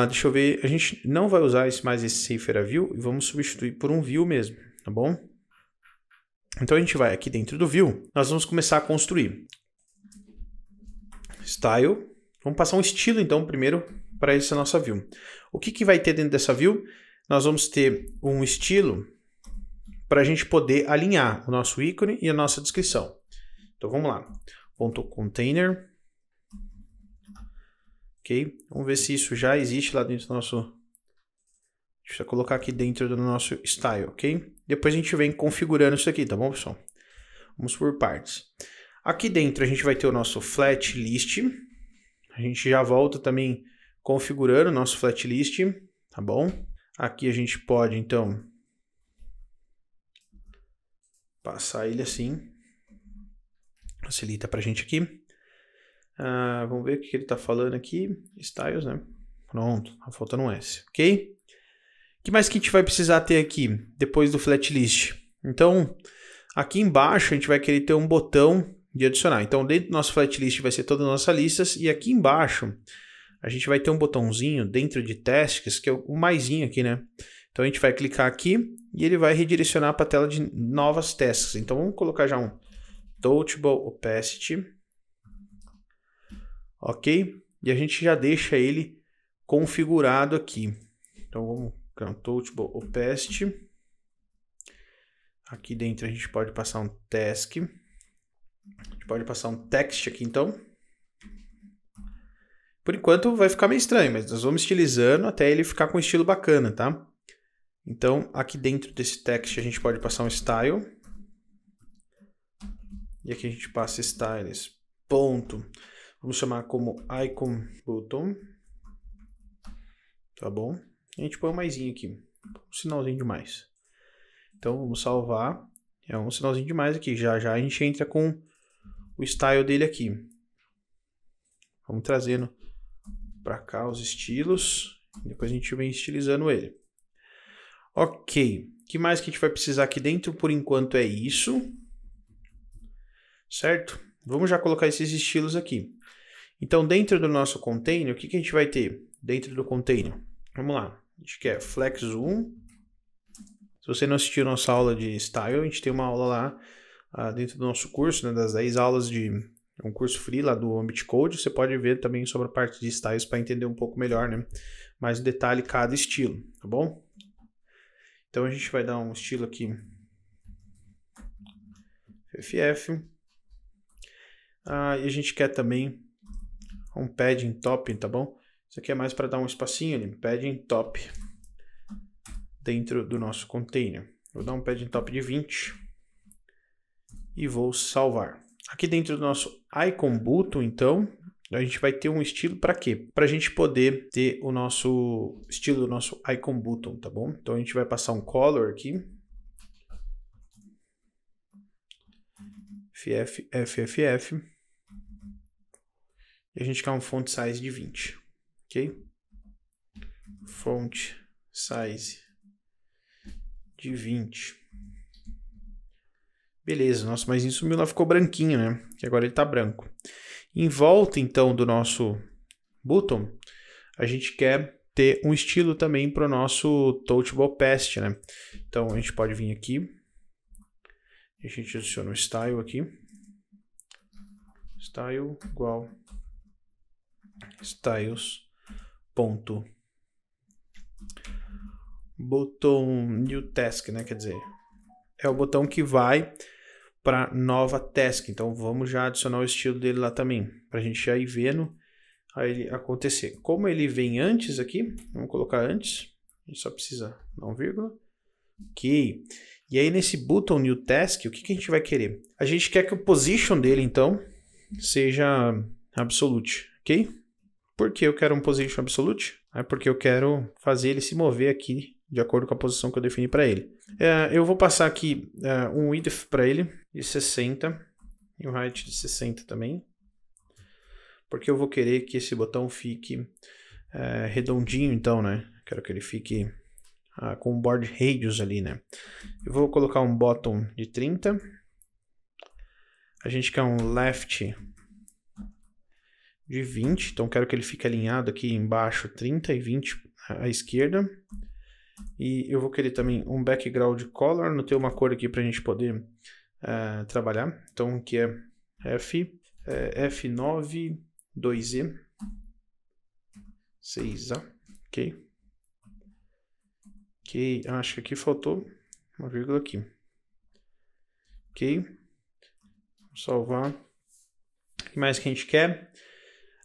deixa eu ver, a gente não vai usar mais esse safer a view e vamos substituir por um view mesmo, tá bom? Então, a gente vai aqui dentro do view, nós vamos começar a construir. Style, vamos passar um estilo então primeiro para essa nossa view. O que vai ter dentro dessa view? Nós vamos ter um estilo para a gente poder alinhar o nosso ícone e a nossa descrição. Então vamos lá, .container, ok? Vamos ver se isso já existe lá dentro do nosso, deixa eu colocar aqui dentro do nosso style, ok? Depois a gente vem configurando isso aqui, tá bom, pessoal? Vamos por partes. Aqui dentro a gente vai ter o nosso flat list, a gente já volta também configurando o nosso flat list, tá bom? Aqui a gente pode então passar ele assim. Facilita pra gente aqui. Vamos ver o que ele tá falando aqui. Styles, né? Pronto, tá faltando um S, ok? O que mais que a gente vai precisar ter aqui depois do flat list? Então, aqui embaixo a gente vai querer ter um botão de adicionar. Então, dentro do nosso flat list vai ser todas as nossas listas. E aqui embaixo a gente vai ter um botãozinho dentro de tasks, que é o maisinho aqui, né? Então, a gente vai clicar aqui e ele vai redirecionar para a tela de novas tasks. Então, vamos colocar já um Touchable Opacity, ok? E a gente já deixa ele configurado aqui. Então vamos criar um Touchable Opacity. Aqui dentro a gente pode passar um task. A gente pode passar um text aqui então. Por enquanto vai ficar meio estranho, mas nós vamos estilizando até ele ficar com um estilo bacana, tá? Então aqui dentro desse text a gente pode passar um style. E aqui a gente passa styles, ponto. Vamos chamar como icon button. Tá bom? A gente põe um maisinho aqui. Um sinalzinho de mais. Então vamos salvar. É um sinalzinho de mais aqui. Já já a gente entra com o style dele aqui. Vamos trazendo para cá os estilos. Depois a gente vem estilizando ele. Ok. O que mais que a gente vai precisar aqui dentro? Por enquanto é isso. Certo? Vamos já colocar esses estilos aqui. Então, dentro do nosso container, o que a gente vai ter dentro do container? Vamos lá. A gente quer Flex Zoom. Se você não assistiu a nossa aula de Style, a gente tem uma aula lá dentro do nosso curso, né, das 10 aulas de um curso free lá do Ambit Code. Você pode ver também sobre a parte de Styles para entender um pouco melhor, né? Mais em detalhe cada estilo, tá bom? Então, a gente vai dar um estilo aqui FF. E a gente quer também um padding top, tá bom? Isso aqui é mais para dar um espacinho ali, padding top dentro do nosso container. Vou dar um padding top de 20 e vou salvar. Aqui dentro do nosso icon button, então, a gente vai ter um estilo para quê? Para a gente poder ter o nosso estilo do nosso icon button, tá bom? Então a gente vai passar um color aqui. FFF. E a gente quer um font size de 20, ok? Font size de 20. Beleza, nosso maisinho sumiu lá, ficou branquinho, né? Que agora ele tá branco. Em volta, então, do nosso button, a gente quer ter um estilo também para o nosso touchable past, né? Então, a gente pode vir aqui. A gente adiciona o style aqui. Style igual styles ponto button new task, né? Quer dizer, é o botão que vai para nova task. Então vamos já adicionar o estilo dele lá também, para a gente já ir vendo a ele acontecer. Como ele vem antes aqui, vamos colocar antes, a gente só precisa dar um vírgula. Ok. E aí nesse button new task, o que a gente vai querer? A gente quer que o position dele, então, seja absolute, ok? Por que eu quero um position absolute? É porque eu quero fazer ele se mover aqui de acordo com a posição que eu defini para ele. Eu vou passar aqui um width para ele de 60 e um height de 60 também, porque eu vou querer que esse botão fique redondinho, então, né? Quero que ele fique com um board radius ali, né? Eu vou colocar um bottom de 30. A gente quer um left de 20, então quero que ele fique alinhado aqui embaixo, 30 e 20 à esquerda. E eu vou querer também um background color, não tem uma cor aqui para a gente poder trabalhar. Então aqui é F9 2E 6A, ok? Ok, acho que aqui faltou uma vírgula aqui. Ok, vamos salvar. O que mais que a gente quer?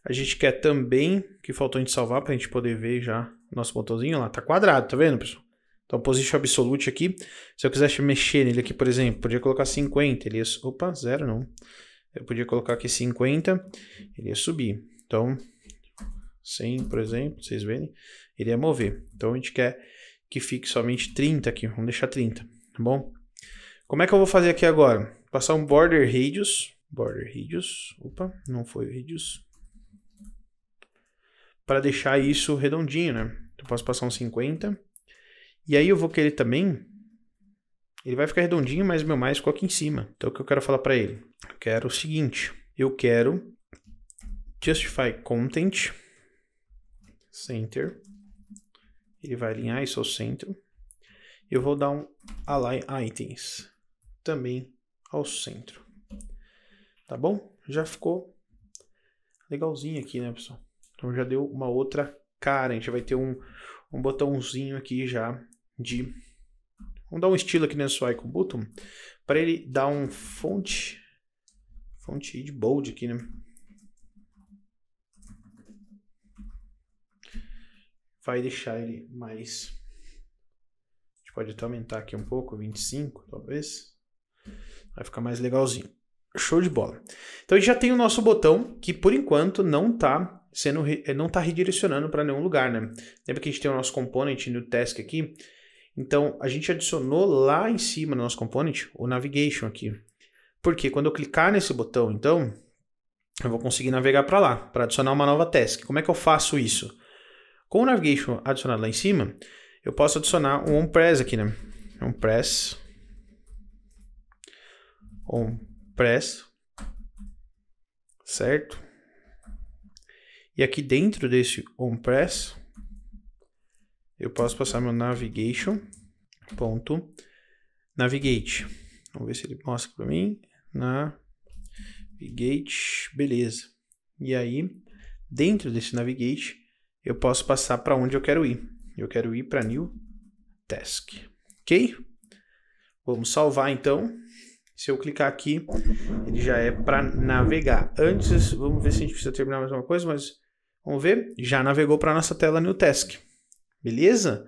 A gente quer também, que faltou a gente salvar para a gente poder ver já o nosso botãozinho lá. Tá quadrado, tá vendo, pessoal? Então, position absolute aqui. Se eu quisesse mexer nele aqui, por exemplo, podia colocar 50. Ele ia... Opa, 0 não. Eu podia colocar aqui 50, ele ia subir. Então, 100, por exemplo, vocês verem, ele ia mover. Então, a gente quer que fique somente 30 aqui. Vamos deixar 30, tá bom? Como é que eu vou fazer aqui agora? Passar um border radius. Border radius. Opa, não foi radius. Para deixar isso redondinho, né? Eu posso passar um 50. E aí eu vou querer também... Ele vai ficar redondinho, mas meu mais ficou aqui em cima. Então o que eu quero falar para ele? Eu quero o seguinte. Eu quero justify content center. Ele vai alinhar isso ao centro. Eu vou dar um align items também ao centro. Tá bom? Já ficou legalzinho aqui, né, pessoal? Então já deu uma outra cara. A gente vai ter um botãozinho aqui já de... Vamos dar um estilo aqui nesse icon button para ele dar um font de bold aqui, né? Vai deixar ele mais... A gente pode até aumentar aqui um pouco, 25 talvez. Vai ficar mais legalzinho. Show de bola. Então a gente já tem o nosso botão que por enquanto não está redirecionando para nenhum lugar, né? Lembra que a gente tem o nosso component no task aqui? Então a gente adicionou lá em cima no nosso component o navigation aqui. Porque quando eu clicar nesse botão, então, eu vou conseguir navegar para lá, para adicionar uma nova task. Como é que eu faço isso? Com o navigation adicionado lá em cima, eu posso adicionar um onPress aqui, né? onPress, certo? E aqui dentro desse onPress, eu posso passar meu navigation.navigate. Vamos ver se ele mostra para mim. Navigate, beleza. E aí, dentro desse navigate, eu posso passar para onde eu quero ir. Eu quero ir para new task. Ok? Vamos salvar então. Se eu clicar aqui, ele já é para navegar. Antes, vamos ver se a gente precisa terminar mais uma coisa, mas Vamos ver? Já navegou para a nossa tela New Task. Beleza?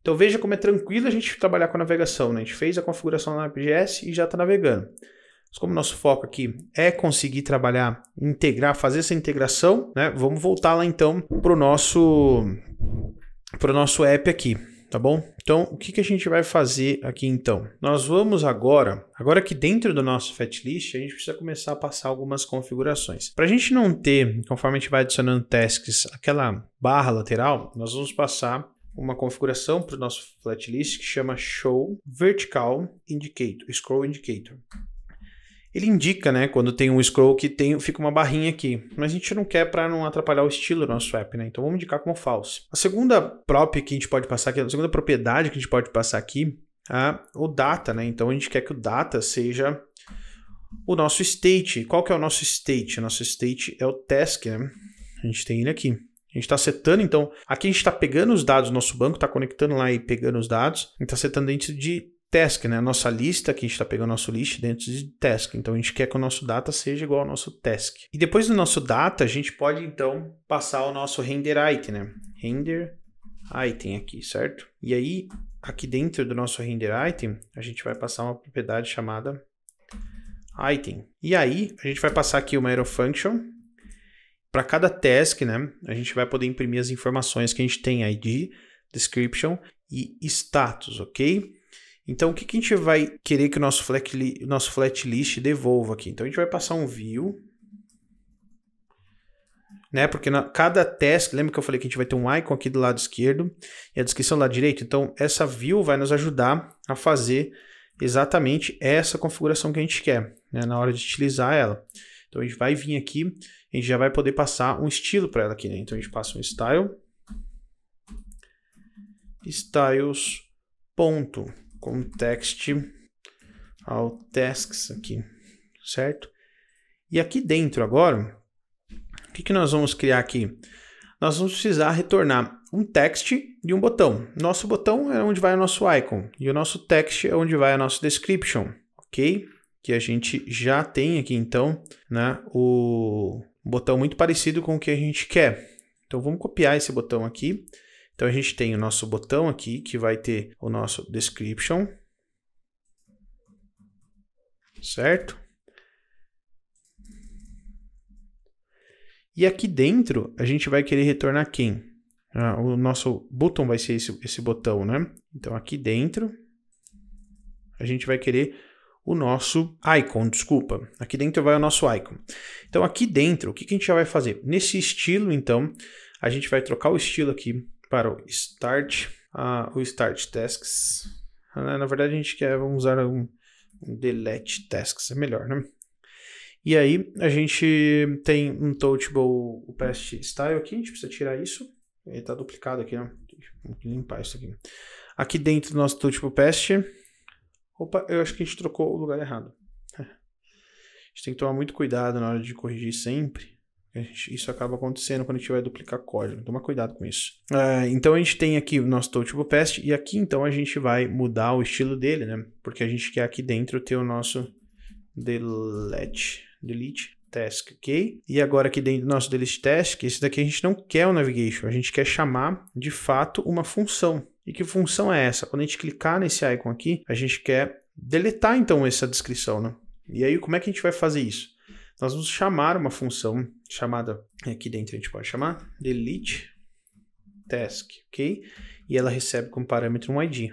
Então veja como é tranquilo a gente trabalhar com a navegação, né? A gente fez a configuração na AppJS e já está navegando. Mas como o nosso foco aqui é conseguir trabalhar, integrar, fazer essa integração, né? Vamos voltar lá então para o nosso app aqui, tá bom? Então o que a gente vai fazer aqui então? Nós vamos agora que dentro do nosso Fatlist a gente precisa começar a passar algumas configurações. Para a gente não ter, conforme a gente vai adicionando tasks, aquela barra lateral, nós vamos passar uma configuração para o nosso Fatlist que chama Show Vertical Indicator, Scroll Indicator. Ele indica, né, quando tem um scroll que fica uma barrinha aqui, mas a gente não quer para não atrapalhar o estilo do nosso app, né? Então vamos indicar como false. A segunda prop que a gente pode passar aqui, a segunda propriedade que a gente pode passar aqui é o data, né? Então a gente quer que o data seja o nosso state. Qual que é o nosso state? O nosso state é o task, né? A gente tem ele aqui. A gente está setando, então, aqui a gente está pegando os dados do nosso banco, está conectando lá e pegando os dados. A gente está setando dentro de task, né? A nossa lista, aqui a gente está pegando o nosso list dentro de task. Então, a gente quer que o nosso data seja igual ao nosso task. E depois do nosso data, a gente pode, então, passar o nosso render item, né? Render item aqui, certo? E aí, aqui dentro do nosso render item, a gente vai passar uma propriedade chamada item. E aí, a gente vai passar aqui uma arrow function. Para cada task, né, a gente vai poder imprimir as informações que a gente tem, ID, description e status, ok? Então, o que a gente vai querer que o nosso flatlist devolva aqui? Então, a gente vai passar um view, né, porque cada task, lembra que eu falei que a gente vai ter um icon aqui do lado esquerdo e a descrição do lado direito? Então, essa view vai nos ajudar a fazer exatamente essa configuração que a gente quer, né, na hora de utilizar ela. Então, a gente vai vir aqui, a gente já vai poder passar um estilo para ela aqui, né? Então, a gente passa um style, styles.context ao tasks aqui, certo? E aqui dentro agora, o que nós vamos criar aqui? Nós vamos precisar retornar um text e um botão. Nosso botão é onde vai o nosso icon e o nosso text é onde vai a nossa description, ok? Que a gente já tem aqui, então, né, o botão muito parecido com o que a gente quer. Então, vamos copiar esse botão aqui. Então, a gente tem o nosso botão aqui, que vai ter o nosso description, certo? E aqui dentro, a gente vai querer retornar quem? O nosso botão vai ser esse botão, né? Então, aqui dentro, a gente vai querer o nosso icon, desculpa. Aqui dentro vai o nosso icon. Então, aqui dentro, o que a gente já vai fazer? Nesse estilo, então, a gente vai trocar o estilo aqui para o Start Tasks. Na verdade, a gente quer usar um Delete Tasks, é melhor, né? E aí, a gente tem um Touchable Past Style aqui, a gente precisa tirar isso. Ele está duplicado aqui, né? Vamos limpar isso aqui. Aqui dentro do nosso Touchable Past... Opa, eu acho que a gente trocou o lugar errado. A gente tem que tomar muito cuidado na hora de corrigir sempre. Isso acaba acontecendo quando a gente vai duplicar código. Toma cuidado com isso. Então a gente tem aqui o nosso Touchable Past e aqui então a gente vai mudar o estilo dele, né? Porque a gente quer aqui dentro ter o nosso Delete Task, ok? E agora aqui dentro do nosso Delete Task, esse daqui a gente não quer o Navigation, a gente quer chamar de fato uma função. E que função é essa? Quando a gente clicar nesse icon aqui, a gente quer deletar então essa descrição, né? E aí como é que a gente vai fazer isso? Nós vamos chamar uma função chamada, aqui dentro a gente pode chamar delete task, ok? E ela recebe como parâmetro um ID.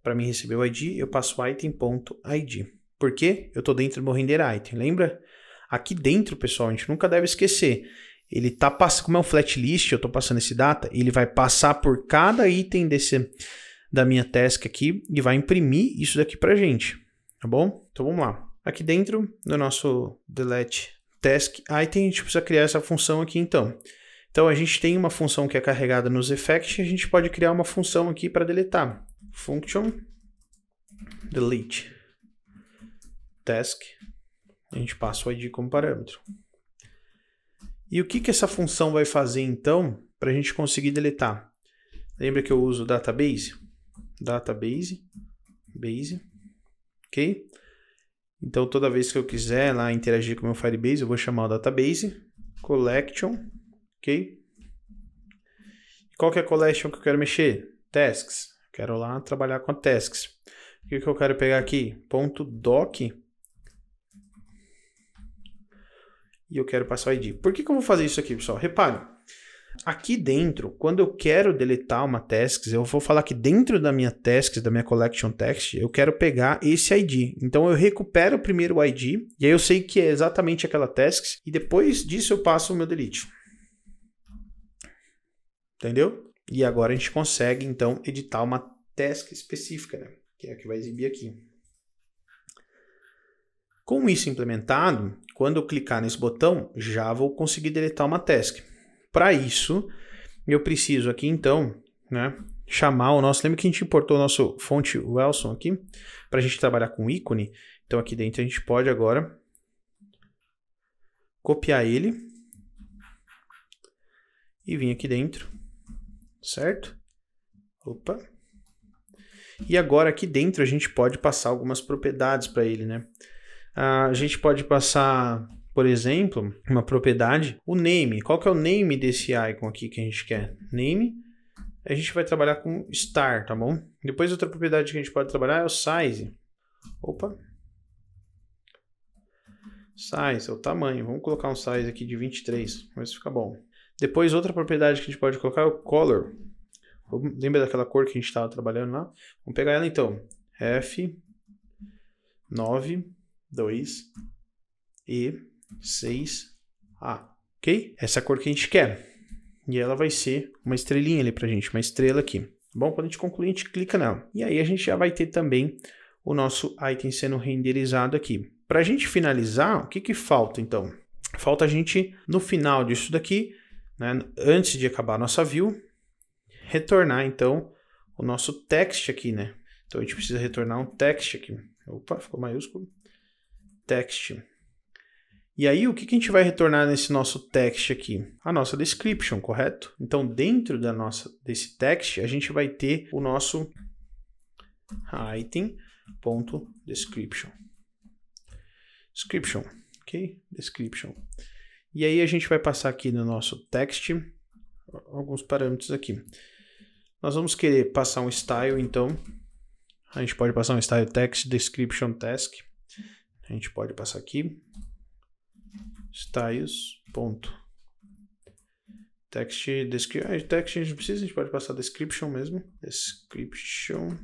Para mim receber o ID, eu passo item.id. Por quê? Eu estou dentro do meu render item, lembra? Aqui dentro, pessoal, a gente nunca deve esquecer. Ele tá passando, como é um flat list, eu estou passando esse data, ele vai passar por cada item da minha task aqui e vai imprimir isso daqui pra gente, tá bom? Então vamos lá. Aqui dentro do nosso delete task item, a gente precisa criar essa função aqui então. Então a gente tem uma função que é carregada nos effects, a gente pode criar uma função aqui para deletar. Function delete task, a gente passa o ID como parâmetro. E o que essa função vai fazer, então, para a gente conseguir deletar? Lembra que eu uso database? Base, ok? Então, toda vez que eu quiser lá interagir com o meu Firebase, eu vou chamar o database, collection, ok? Qual que é a collection que eu quero mexer? Tasks. Quero lá trabalhar com tasks. O que eu quero pegar aqui? .doc. E eu quero passar o ID. Por que eu vou fazer isso aqui, pessoal? Repare. Aqui dentro, quando eu quero deletar uma tasks, eu vou falar que dentro da minha tasks, da minha collection text, eu quero pegar esse ID. Então eu recupero primeiro o ID, e aí eu sei que é exatamente aquela tasks, e depois disso eu passo o meu delete. Entendeu? E agora a gente consegue, então, editar uma task específica, né? Que é a que vai exibir aqui. Com isso implementado, quando eu clicar nesse botão, já vou conseguir deletar uma task. Para isso, eu preciso aqui, então, né, chamar o nosso... Lembra que a gente importou o nosso fonte Wilson aqui? Para a gente trabalhar com ícone. Então, aqui dentro a gente pode agora copiar ele e vir aqui dentro, certo? Opa! E agora aqui dentro a gente pode passar algumas propriedades para ele, né? A gente pode passar, por exemplo, uma propriedade, o name. Qual que é o name desse icon aqui que a gente quer? Name. A gente vai trabalhar com star, tá bom? Depois outra propriedade que a gente pode trabalhar é o size. Opa! Size é o tamanho. Vamos colocar um size aqui de 23. Vamos ver se fica bom. Depois outra propriedade que a gente pode colocar é o color. Lembra daquela cor que a gente estava trabalhando lá? Vamos pegar ela então. F92E6A. Ok? Essa é a cor que a gente quer. E ela vai ser uma estrelinha ali pra gente. Uma estrela aqui. Bom, quando a gente concluir, a gente clica nela. E aí a gente já vai ter também o nosso item sendo renderizado aqui. Para a gente finalizar, o que que falta então? Falta a gente, no final disso daqui, né, antes de acabar a nossa view, retornar então o nosso text aqui, né? Então a gente precisa retornar um text aqui. Opa, ficou maiúsculo. Text. E aí o que que a gente vai retornar nesse nosso text aqui? A nossa description, correto? Então dentro desse text a gente vai ter o nosso item.description. Description, ok? Description. E aí a gente vai passar aqui no nosso text alguns parâmetros aqui. Nós vamos querer passar um style, então a gente pode passar um style text description task. A gente pode passar aqui styles ponto text description. Text a gente não precisa, a gente pode passar description mesmo. Description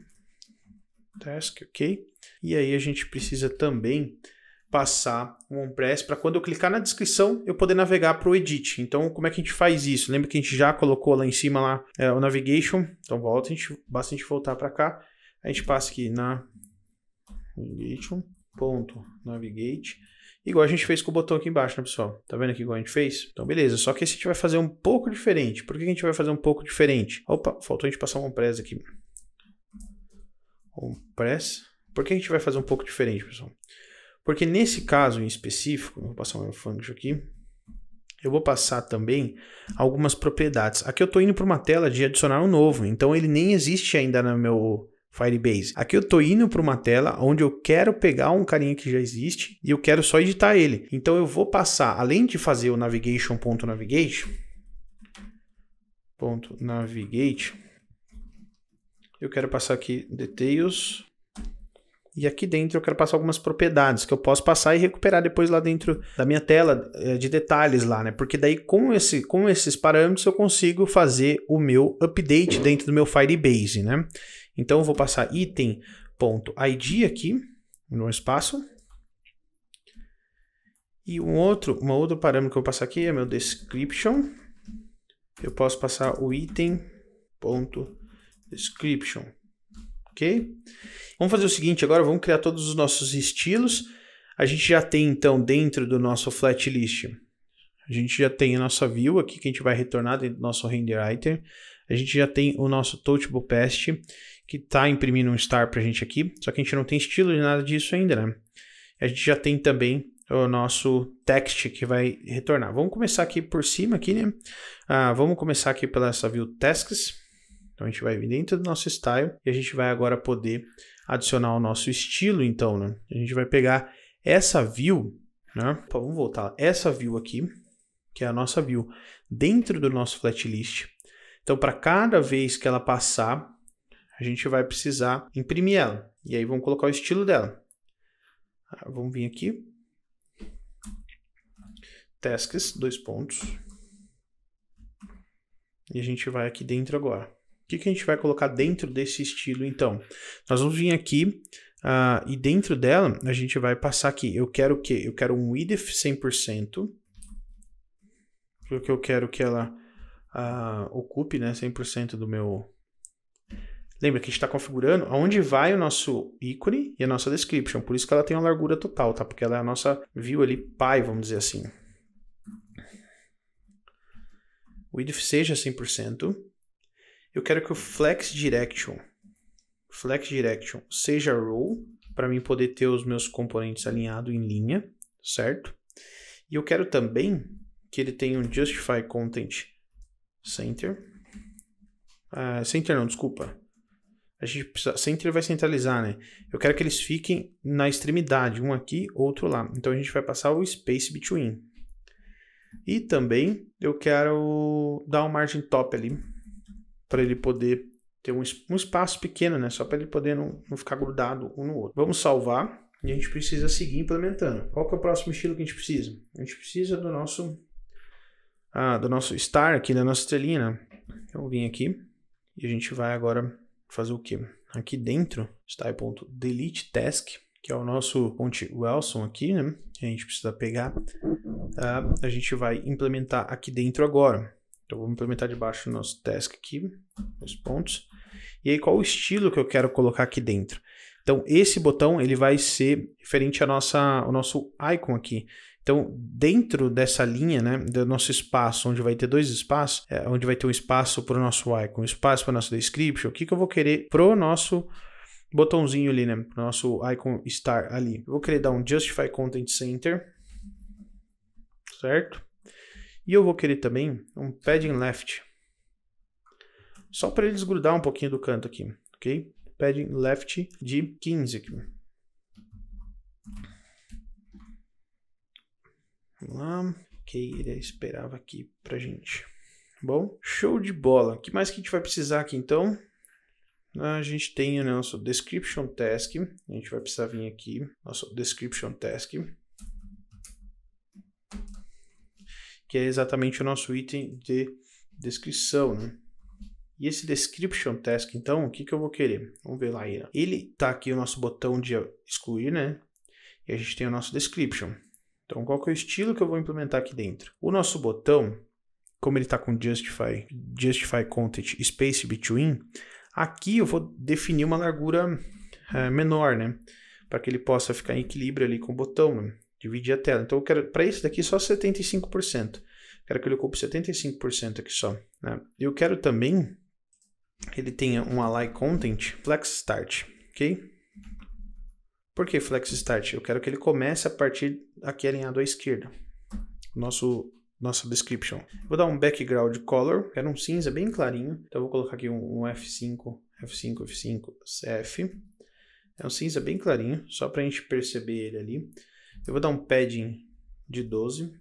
task, ok? E aí a gente precisa também passar um onPress para quando eu clicar na descrição eu poder navegar para o edit. Então como é que a gente faz isso? Lembra que a gente já colocou lá em cima lá, o navigation? Então basta a gente voltar para cá, a gente passa aqui na navigation.navigate, igual a gente fez com o botão aqui embaixo, né, pessoal? Tá vendo aqui igual a gente fez? Então beleza, só que esse a gente vai fazer um pouco diferente. Por que a gente vai fazer um pouco diferente? Opa, faltou a gente passar um onPress aqui. onPress. Por que a gente vai fazer um pouco diferente, pessoal? Porque nesse caso em específico, vou passar um function aqui, eu vou passar também algumas propriedades. Aqui eu estou indo para uma tela de adicionar um novo, então ele nem existe ainda no meu Firebase. Aqui eu estou indo para uma tela onde eu quero pegar um carinha que já existe e eu quero só editar ele. Então eu vou passar, além de fazer o navigation.navigate, eu quero passar aqui details. E aqui dentro eu quero passar algumas propriedades que eu posso passar e recuperar depois lá dentro da minha tela de detalhes lá, né? Porque daí com esses parâmetros eu consigo fazer o meu update dentro do meu Firebase, né? Então eu vou passar item.id aqui no espaço. E um outro parâmetro que eu vou passar aqui é meu description. Eu posso passar o item.description. Ok? Vamos fazer o seguinte agora, vamos criar todos os nossos estilos. A gente já tem então dentro do nosso flat list, a gente já tem a nossa view aqui que a gente vai retornar dentro do nosso render item. A gente já tem o nosso touchable past que está imprimindo um star para a gente aqui, só que a gente não tem estilo de nada disso ainda, né? A gente já tem também o nosso text que vai retornar. Vamos começar aqui por cima aqui, né? Vamos começar aqui pela essa view tasks. Então a gente vai vir dentro do nosso style e a gente vai agora poder adicionar o nosso estilo, então, né? A gente vai pegar essa view, né? Vamos voltar. Essa view aqui, que é a nossa view dentro do nosso flat list. Então, para cada vez que ela passar, a gente vai precisar imprimir ela. E aí vamos colocar o estilo dela. Vamos vir aqui. Tasks, 2 pontos. E a gente vai aqui dentro agora. O que a gente vai colocar dentro desse estilo, então? Nós vamos vir aqui e dentro dela a gente vai passar aqui. Eu quero o quê? Eu quero um width 100%. Porque eu quero que ela ocupe, né, 100% do meu... Lembra que a gente está configurando aonde vai o nosso ícone e a nossa description. Por isso que ela tem uma largura total, tá? Porque ela é a nossa view ali pai, vamos dizer assim. O width seja 100%. Eu quero que o flex direction seja row, para mim poder ter os meus componentes alinhados em linha, certo? E eu quero também que ele tenha um justify content center. Center não, desculpa. A gente precisa, center vai centralizar, né? Eu quero que eles fiquem na extremidade, um aqui, outro lá. Então a gente vai passar o space between. E também eu quero dar um margin top ali, para ele poder ter um espaço pequeno, né? Só para ele poder não ficar grudado um no outro. Vamos salvar e a gente precisa seguir implementando. Qual que é o próximo estilo que a gente precisa? A gente precisa do nosso star aqui, da nossa estrelinha, né? Eu vou vir aqui e a gente vai agora fazer o quê? Aqui dentro, style.delete task, que é o nosso ponte Wilson aqui, né? Que a gente precisa pegar. A gente vai implementar aqui dentro agora. Então, vamos implementar debaixo do nosso task aqui, os pontos. E aí, qual o estilo que eu quero colocar aqui dentro? Então, esse botão, ele vai ser referente ao nosso icon aqui. Então, dentro dessa linha, né, do nosso espaço, onde vai ter 2 espaços, onde vai ter um espaço para o nosso icon, um espaço para a nossa description, o que eu vou querer para o nosso botãozinho ali, né, para o nosso icon star ali? Eu vou querer dar um Justify Content Center, certo? E eu vou querer também um Padding Left, só para ele desgrudar um pouquinho do canto aqui, ok? Padding Left de 15 aqui. Vamos lá. Ok, ele esperava aqui pra gente. Bom, show de bola. O que mais que a gente vai precisar aqui então? A gente tem o nosso Description Task. A gente vai precisar vir aqui, nosso Description Task, que é exatamente o nosso item de descrição, né? E esse Description Task, então, o que eu vou querer? Vamos ver lá. Ele tá aqui o nosso botão de excluir, né? E a gente tem o nosso Description. Então, qual que é o estilo que eu vou implementar aqui dentro? O nosso botão, como ele está com Justify Content Space Between, aqui eu vou definir uma largura menor, né? Para que ele possa ficar em equilíbrio ali com o botão, né? Dividir a tela. Então, eu quero, para esse daqui, só 75%. Quero que ele ocupe 75% aqui só, né? Eu quero também que ele tenha um Align Content Flex Start, ok? Por que Flex Start? Eu quero que ele comece a partir aqui alinhado à esquerda. Nossa description. Vou dar um background color, quero um cinza bem clarinho. Então eu vou colocar aqui um F5, CF. É um cinza bem clarinho, só para a gente perceber ele ali. Eu vou dar um padding de 12.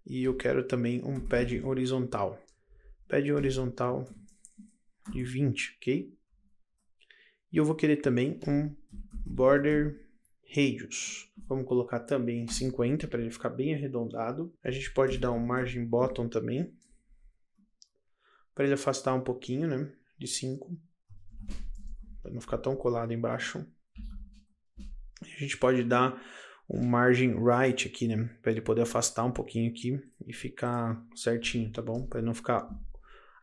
E eu quero também um padding horizontal. Padding horizontal de 20, ok? E eu vou querer também um border radius. Vamos colocar também 50 para ele ficar bem arredondado. A gente pode dar um margin bottom também, para ele afastar um pouquinho, né? De 5. Para não ficar tão colado embaixo. A gente pode dar um margin right aqui, né? Para ele poder afastar um pouquinho aqui e ficar certinho, tá bom? Para não ficar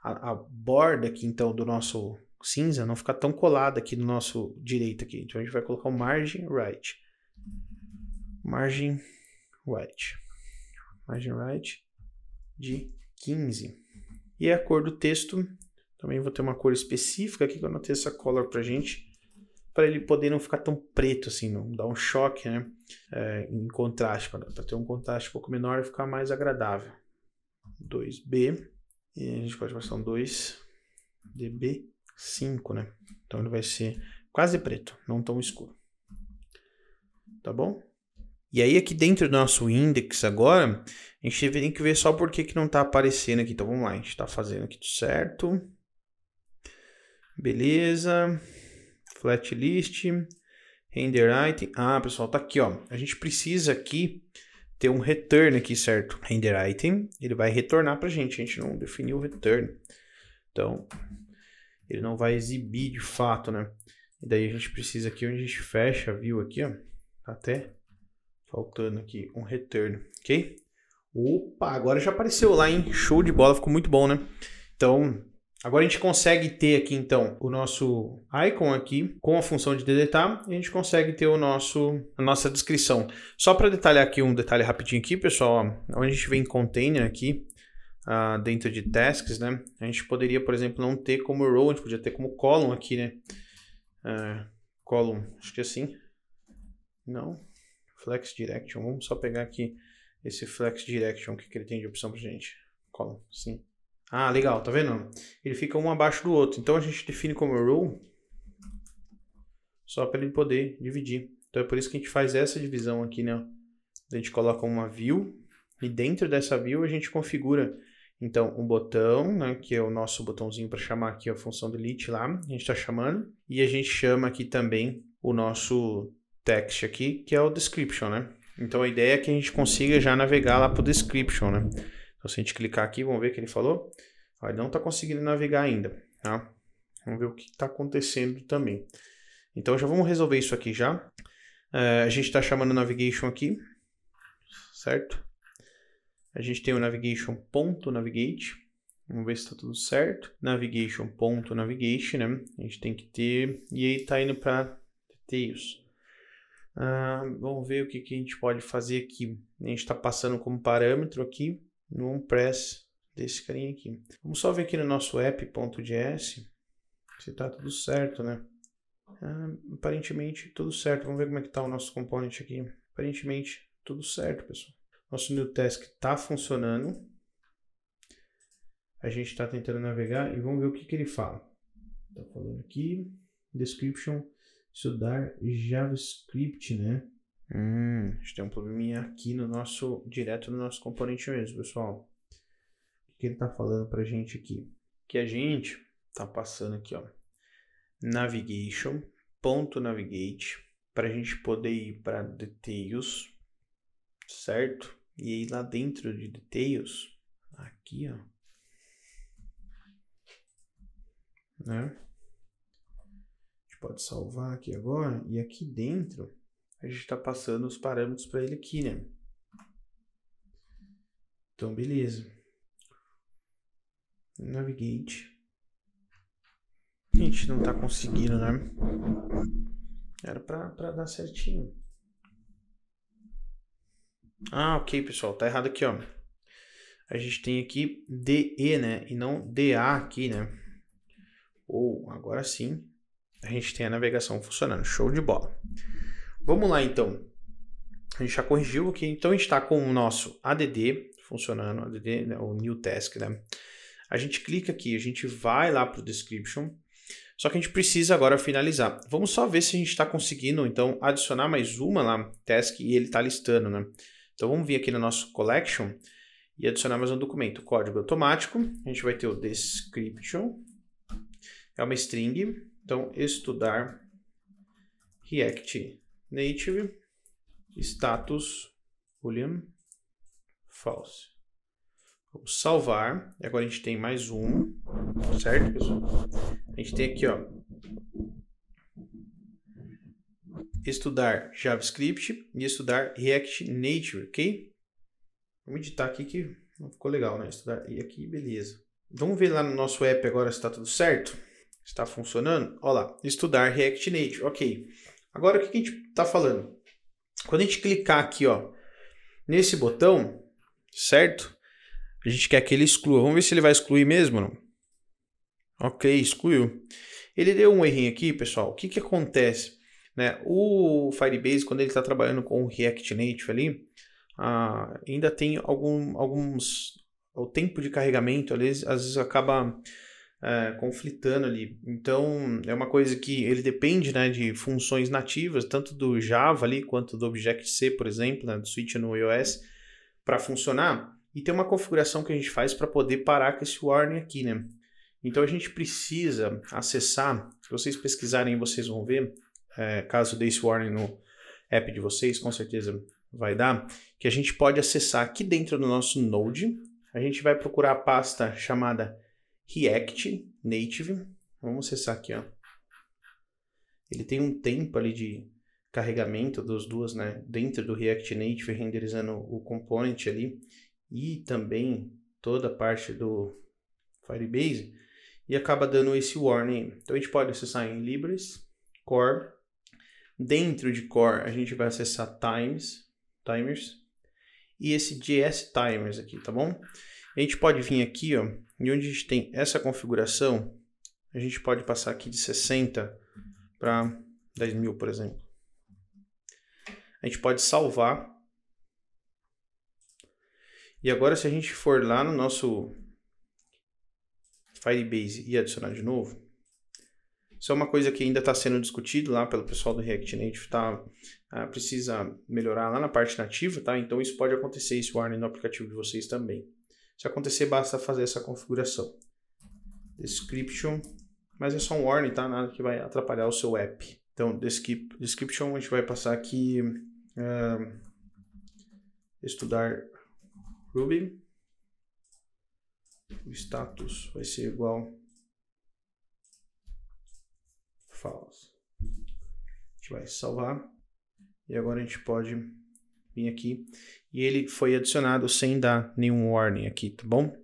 a borda aqui então do nosso cinza não ficar tão colada aqui no nosso direito aqui. Então a gente vai colocar o margin right. Margin right de 15. E a cor do texto, também vou ter uma cor específica aqui que eu anotei essa color pra gente, para ele poder não ficar tão preto assim, não dar um choque, né? Em contraste, para ter um contraste um pouco menor e ficar mais agradável. 2B, e a gente pode passar um 2DB5, né? Então ele vai ser quase preto, não tão escuro. Tá bom? E aí aqui dentro do nosso index agora, a gente tem que ver só por que não está aparecendo aqui. Então vamos lá, a gente está fazendo aqui tudo certo. Beleza. Flat list, render item. Ah, pessoal, tá aqui, ó. A gente precisa aqui ter um return aqui, certo? Render item, ele vai retornar pra gente. A gente não definiu o return. Então, ele não vai exibir de fato, né? E daí a gente precisa aqui, onde a gente fecha a view aqui, ó. Tá até faltando aqui um return, ok? Opa, agora já apareceu lá, hein? Show de bola, ficou muito bom, né? Então, agora a gente consegue ter aqui, então, o nosso icon aqui com a função de deletar e a gente consegue ter a nossa descrição. Só para detalhar aqui um detalhe rapidinho aqui, pessoal, ó, onde a gente vem container aqui, dentro de tasks, né? A gente poderia, por exemplo, não ter como row, a gente podia ter como column aqui, né? Column, acho que assim. Não. Flex Direction, vamos só pegar aqui esse Flex Direction, o que ele tem de opção pra gente. Column, sim. Ah, legal, tá vendo? Ele fica um abaixo do outro. Então a gente define como row só para ele poder dividir. Então é por isso que a gente faz essa divisão aqui, né? A gente coloca uma view e dentro dessa view a gente configura então um botão, né, que é o nosso botãozinho para chamar aqui a função delete lá, a gente está chamando, e a gente chama aqui também o nosso text aqui, que é o description, né? Então a ideia é que a gente consiga já navegar lá para o description, né? Então se a gente clicar aqui, vamos ver o que ele falou. Ele não está conseguindo navegar ainda, tá? Vamos ver o que está acontecendo também. Então já vamos resolver isso aqui já. A gente está chamando navigation aqui, certo? A gente tem o navigation.navigate. Vamos ver se está tudo certo. Navigation.navigate, né? A gente tem que ter... E aí está indo para details. Vamos ver o que a gente pode fazer aqui. A gente está passando como parâmetro aqui no onPress desse carinha aqui. Vamos só ver aqui no nosso app.js se está tudo certo, né? Aparentemente tudo certo. Vamos ver como é que está o nosso component aqui. Aparentemente tudo certo, pessoal. Nosso new task está funcionando. A gente está tentando navegar e vamos ver o que ele fala. Está falando aqui, description, estudar JavaScript, né? A gente tem um probleminha aqui direto no nosso componente mesmo, pessoal. O que ele está falando para a gente aqui? Que a gente está passando aqui, ó, navigation.navigate para a gente poder ir para details, certo? E aí lá dentro de details, aqui, ó, né? A gente pode salvar aqui agora e aqui dentro a gente está passando os parâmetros para ele aqui, né? Então, beleza. Navigate. A gente não está conseguindo, né? Era para dar certinho. Ok, pessoal. Tá errado aqui, ó. A gente tem aqui DE, né? E não DA aqui, né? Agora sim. A gente tem a navegação funcionando. Show de bola. Vamos lá, então. A gente já corrigiu aqui. Então, a gente está com o nosso ADD funcionando. ADD, né, o new task, né? A gente clica aqui, a gente vai lá para o description. Só que a gente precisa agora finalizar. Vamos só ver se a gente está conseguindo, então, adicionar mais uma lá, task, e ele está listando, né? Então, vamos vir aqui no nosso collection e adicionar mais um documento. Código automático. A gente vai ter o description. É uma string. Então, estudar React Native, status boolean false. Vamos salvar. E agora a gente tem mais um, certo, pessoal? A gente tem aqui, ó, estudar JavaScript e estudar React Native, ok? Vamos editar aqui que não ficou legal, né? Estudar e aqui, beleza. Vamos ver lá no nosso app agora se está tudo certo. Está funcionando? Olha lá, estudar React Native, ok. Agora o que a gente está falando? Quando a gente clicar aqui, ó, nesse botão, certo? A gente quer que ele exclua. Vamos ver se ele vai excluir mesmo, não? Ok, excluiu. Ele deu um errinho aqui, pessoal. O que acontece? Né? O Firebase, quando ele está trabalhando com o React Native ali, ainda tem alguns... O tempo de carregamento, às vezes acaba conflitando ali. Então, é uma coisa que ele depende, né, de funções nativas, tanto do Java ali, quanto do Objective-C, por exemplo, né, do switch no iOS, para funcionar. E tem uma configuração que a gente faz para poder parar com esse warning aqui, né? Então, a gente precisa acessar, se vocês pesquisarem, vocês vão ver, caso dê esse warning no app de vocês, com certeza vai dar, que a gente pode acessar aqui dentro do nosso Node. A gente vai procurar a pasta chamada React Native. Vamos acessar aqui, ó. Ele tem um tempo ali de carregamento das duas, né? Dentro do React Native, renderizando o component ali. E também toda a parte do Firebase. E acaba dando esse warning. Então a gente pode acessar em Libres, Core. Dentro de Core a gente vai acessar Timers. E esse JS Timers aqui, tá bom? A gente pode vir aqui, ó. E onde a gente tem essa configuração, a gente pode passar aqui de 60 para 10.000, por exemplo. A gente pode salvar. E agora, se a gente for lá no nosso Firebase e adicionar de novo, isso é uma coisa que ainda está sendo discutido lá pelo pessoal do React Native, tá? Precisa melhorar lá na parte nativa, tá? Então isso pode acontecer, esse warning no aplicativo de vocês também. Se acontecer, basta fazer essa configuração. Description, mas é só um warning, tá? Nada que vai atrapalhar o seu app. Então, description, a gente vai passar aqui, estudar Ruby. O status vai ser igual false. A gente vai salvar. E agora a gente pode vir aqui. E ele foi adicionado sem dar nenhum warning aqui, tá bom?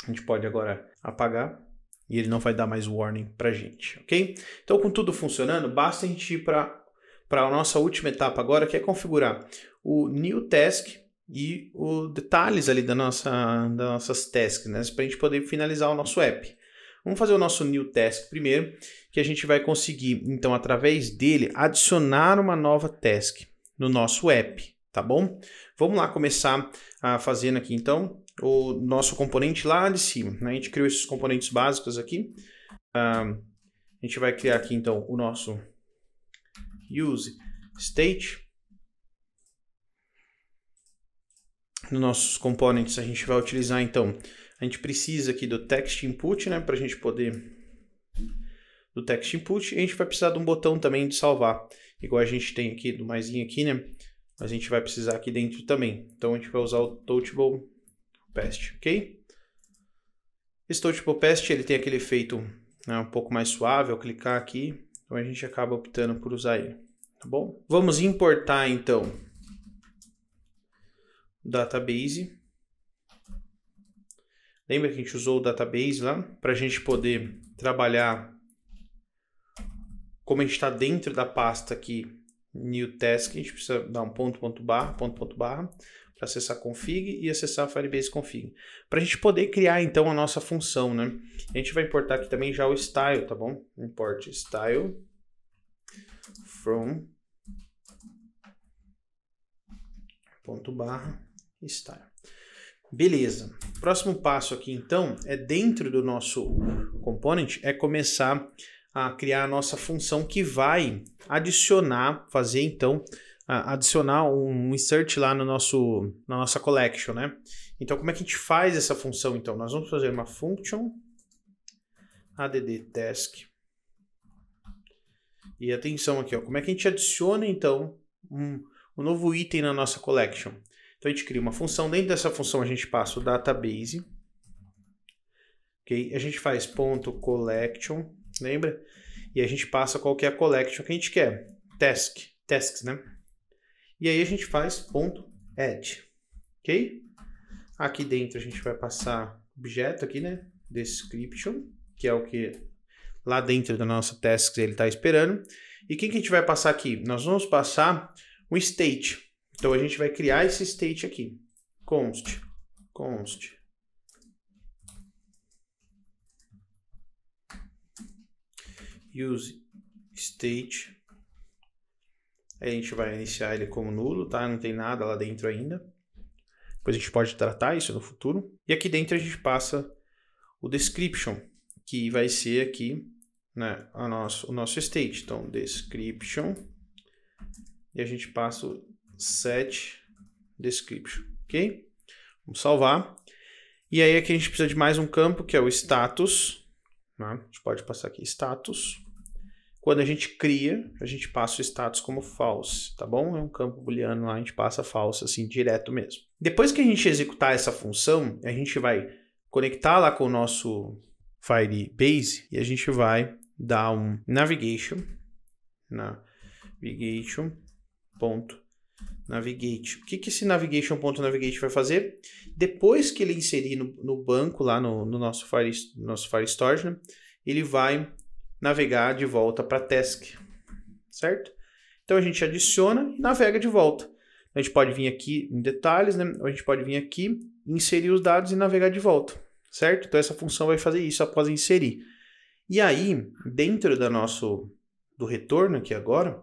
A gente pode agora apagar. E ele não vai dar mais warning pra gente, ok? Então, com tudo funcionando, basta a gente ir para a nossa última etapa agora, que é configurar o new task e os detalhes ali das nossas tasks, né? Para a gente poder finalizar o nosso app. Vamos fazer o nosso new task primeiro, que a gente vai conseguir, então, através dele, adicionar uma nova task no nosso app, tá bom? Vamos lá começar fazendo aqui, então, o nosso componente lá de cima, né? A gente criou esses componentes básicos aqui. A gente vai criar aqui, então, o nosso use state. Nos nossos components a gente vai utilizar, então, a gente precisa aqui do text input, né, para a gente poder do text input, e a gente vai precisar de um botão também de salvar, igual a gente tem aqui do maisinho aqui, né, mas a gente vai precisar aqui dentro também. Então a gente vai usar o touchable past, ok? Esse touchable past, ele tem aquele efeito, né, um pouco mais suave ao clicar aqui, então a gente acaba optando por usar ele, tá bom? Vamos importar, então, database. Lembra que a gente usou o database lá para a gente poder trabalhar como a gente está dentro da pasta aqui new task. A gente precisa dar um ponto barra para acessar config e acessar Firebase config, para a gente poder criar então a nossa função, né? A gente vai importar aqui também já o style, tá bom? Import style from ponto barra style. Beleza. Próximo passo aqui, então, é dentro do nosso component, é começar a criar a nossa função que vai adicionar, fazer, então, adicionar um insert lá no na nossa collection, né? Então, como é que a gente faz essa função, então? Nós vamos fazer uma function add task. E atenção aqui, ó, como é que a gente adiciona, então, um novo item na nossa collection? Então, a gente cria uma função. Dentro dessa função, a gente passa o database. Okay? A gente faz .collection, lembra? E a gente passa qual que é a collection que a gente quer. Tasks, né? E aí, a gente faz .add. Ok? Aqui dentro, a gente vai passar objeto aqui, né? Description, que é o que lá dentro da nossa tasks ele está esperando. E quem que a gente vai passar aqui? Nós vamos passar um state. Então, a gente vai criar esse state aqui. Const use state. Aí a gente vai iniciar ele como nulo, tá? Não tem nada lá dentro ainda. Depois a gente pode tratar isso no futuro. E aqui dentro a gente passa o description, que vai ser aqui, né, o nosso state. Então, description, e a gente passa o set description, ok? Vamos salvar. E aí aqui a gente precisa de mais um campo, que é o status, né? A gente pode passar aqui status. Quando a gente cria, a gente passa o status como false, tá bom? É um campo booleano lá, a gente passa false assim, direto mesmo. Depois que a gente executar essa função, a gente vai conectar lá com o nosso Firebase e a gente vai dar um navigation, navigate. O que esse navigation.navigate vai fazer? Depois que ele inserir no banco, lá no nosso Firestore, né, ele vai navegar de volta para a task, certo? Então a gente adiciona e navega de volta. A gente pode vir aqui em detalhes, né? Ou a gente pode vir aqui, inserir os dados e navegar de volta, certo? Então essa função vai fazer isso após inserir. E aí, dentro do retorno aqui agora,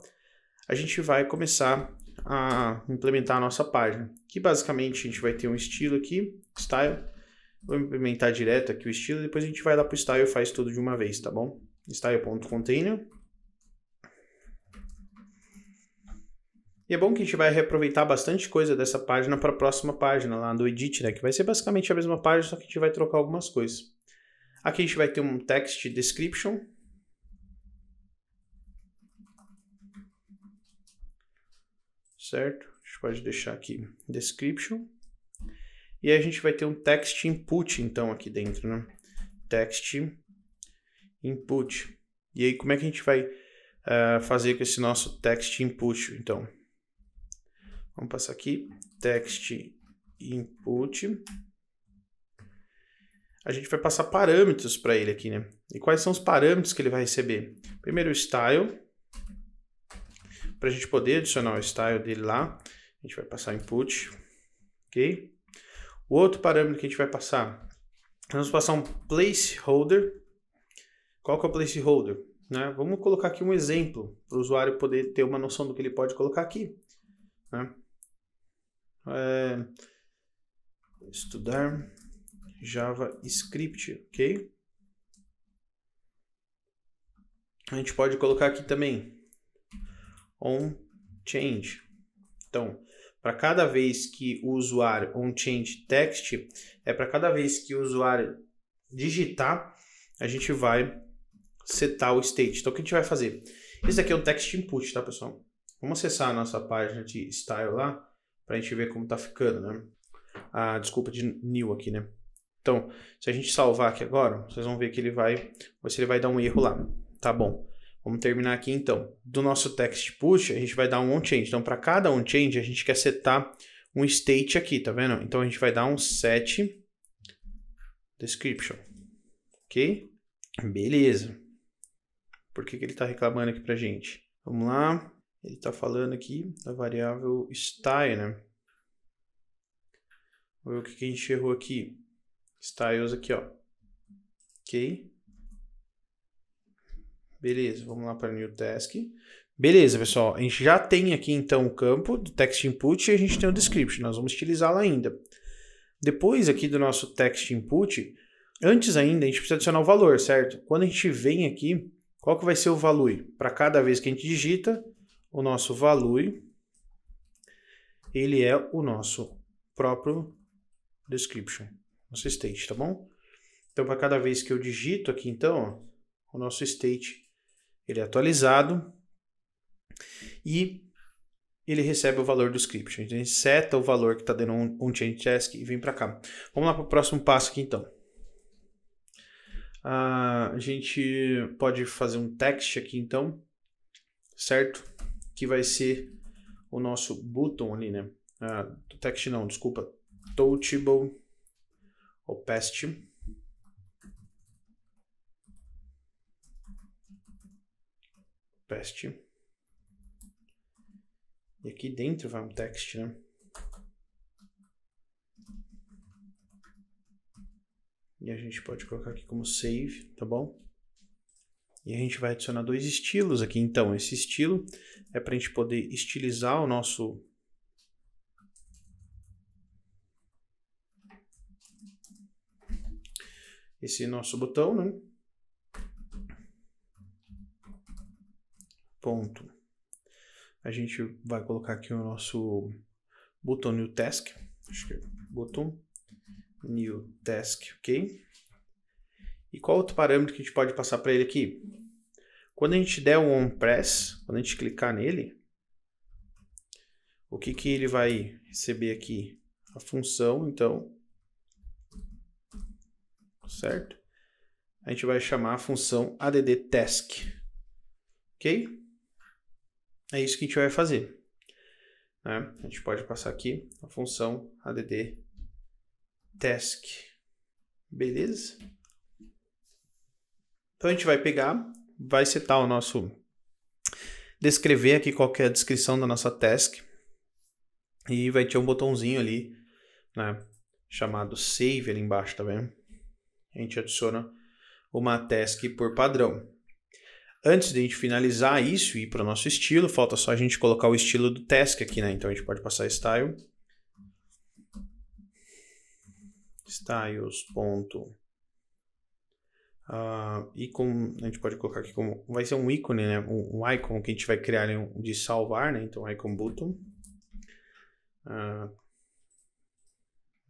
a gente vai começar a implementar a nossa página. Que basicamente a gente vai ter um estilo aqui, style. Vou implementar direto aqui o estilo, depois a gente vai lá para o style e faz tudo de uma vez, tá bom? Style.container. E é bom que a gente vai reaproveitar bastante coisa dessa página para a próxima página lá do edit, né? Que vai ser basicamente a mesma página, só que a gente vai trocar algumas coisas. Aqui a gente vai ter um text description. Certo? A gente pode deixar aqui description. E aí a gente vai ter um text input, então, aqui dentro, né? Text input. E aí, como é que a gente vai fazer com esse nosso text input, então? Vamos passar aqui, text input. A gente vai passar parâmetros para ele aqui, né? E quais são os parâmetros que ele vai receber? Primeiro, o style. Para a gente poder adicionar o style dele lá, a gente vai passar input, ok? O outro parâmetro que a gente vai passar, vamos passar um placeholder. Qual que é o placeholder? Né? Vamos colocar aqui um exemplo para o usuário poder ter uma noção do que ele pode colocar aqui. Né? Estudar JavaScript, ok? A gente pode colocar aqui também onChange. Então, para cada vez que o usuário onChange text, para cada vez que o usuário digitar, a gente vai setar o state. Então, o que a gente vai fazer? Esse aqui é o text input, tá, pessoal? Vamos acessar a nossa página de style lá, para a gente ver como tá ficando, né? Desculpa, de new aqui, né? Então, se a gente salvar aqui agora, vocês vão ver que ele vai dar um erro lá. Tá bom. Vamos terminar aqui, então. Do nosso text push, a gente vai dar um onChange. Então, para cada onChange, a gente quer setar um state aqui, tá vendo? Então, a gente vai dar um set description. Ok? Beleza. Por que ele está reclamando aqui pra gente? Vamos lá. Ele está falando aqui da variável style, né? Vamos ver o que a gente errou aqui. Styles aqui, ó. Ok. Beleza, vamos lá para new task. Beleza, pessoal. A gente já tem aqui, então, o campo do text input e a gente tem o description. Nós vamos utilizá-lo ainda. Depois aqui do nosso text input, antes ainda, a gente precisa adicionar o valor, certo? Quando a gente vem aqui, qual que vai ser o value? Para cada vez que a gente digita, o nosso value, ele é o nosso próprio description, nosso state, tá bom? Então, para cada vez que eu digito aqui, então, ó, o nosso state, ele é atualizado e ele recebe o valor do description. Então, a gente seta o valor que está dando um change task e vem para cá. Vamos lá para o próximo passo aqui, então. A gente pode fazer um text aqui, então, certo? Que vai ser o nosso button ali, né? Text não, desculpa. Touchable opacity. E aqui dentro vai um text, né? E a gente pode colocar aqui como save, tá bom? E a gente vai adicionar dois estilos aqui. Então, esse estilo é para a gente poder estilizar o nosso... esse nosso botão, né? ponto. A gente vai colocar aqui o nosso button new task. Acho que é button new task, ok? E qual outro parâmetro que a gente pode passar para ele aqui? Quando a gente der um onPress, quando a gente clicar nele, o que que ele vai receber aqui? A função, então, certo? A gente vai chamar a função addTask, ok? É isso que a gente vai fazer, né? A gente pode passar aqui a função addTask, beleza? Então a gente vai pegar, vai setar o nosso, descrever aqui qual que é a descrição da nossa task e vai ter um botãozinho ali, né, chamado Save ali embaixo, tá vendo? A gente adiciona uma task por padrão. Antes de a gente finalizar isso e ir para o nosso estilo, falta só a gente colocar o estilo do task aqui, né? Então a gente pode passar style, styles. Icon, a gente pode colocar aqui como, vai ser um ícone, né? Um icon que a gente vai criar de salvar, né? Então icon button.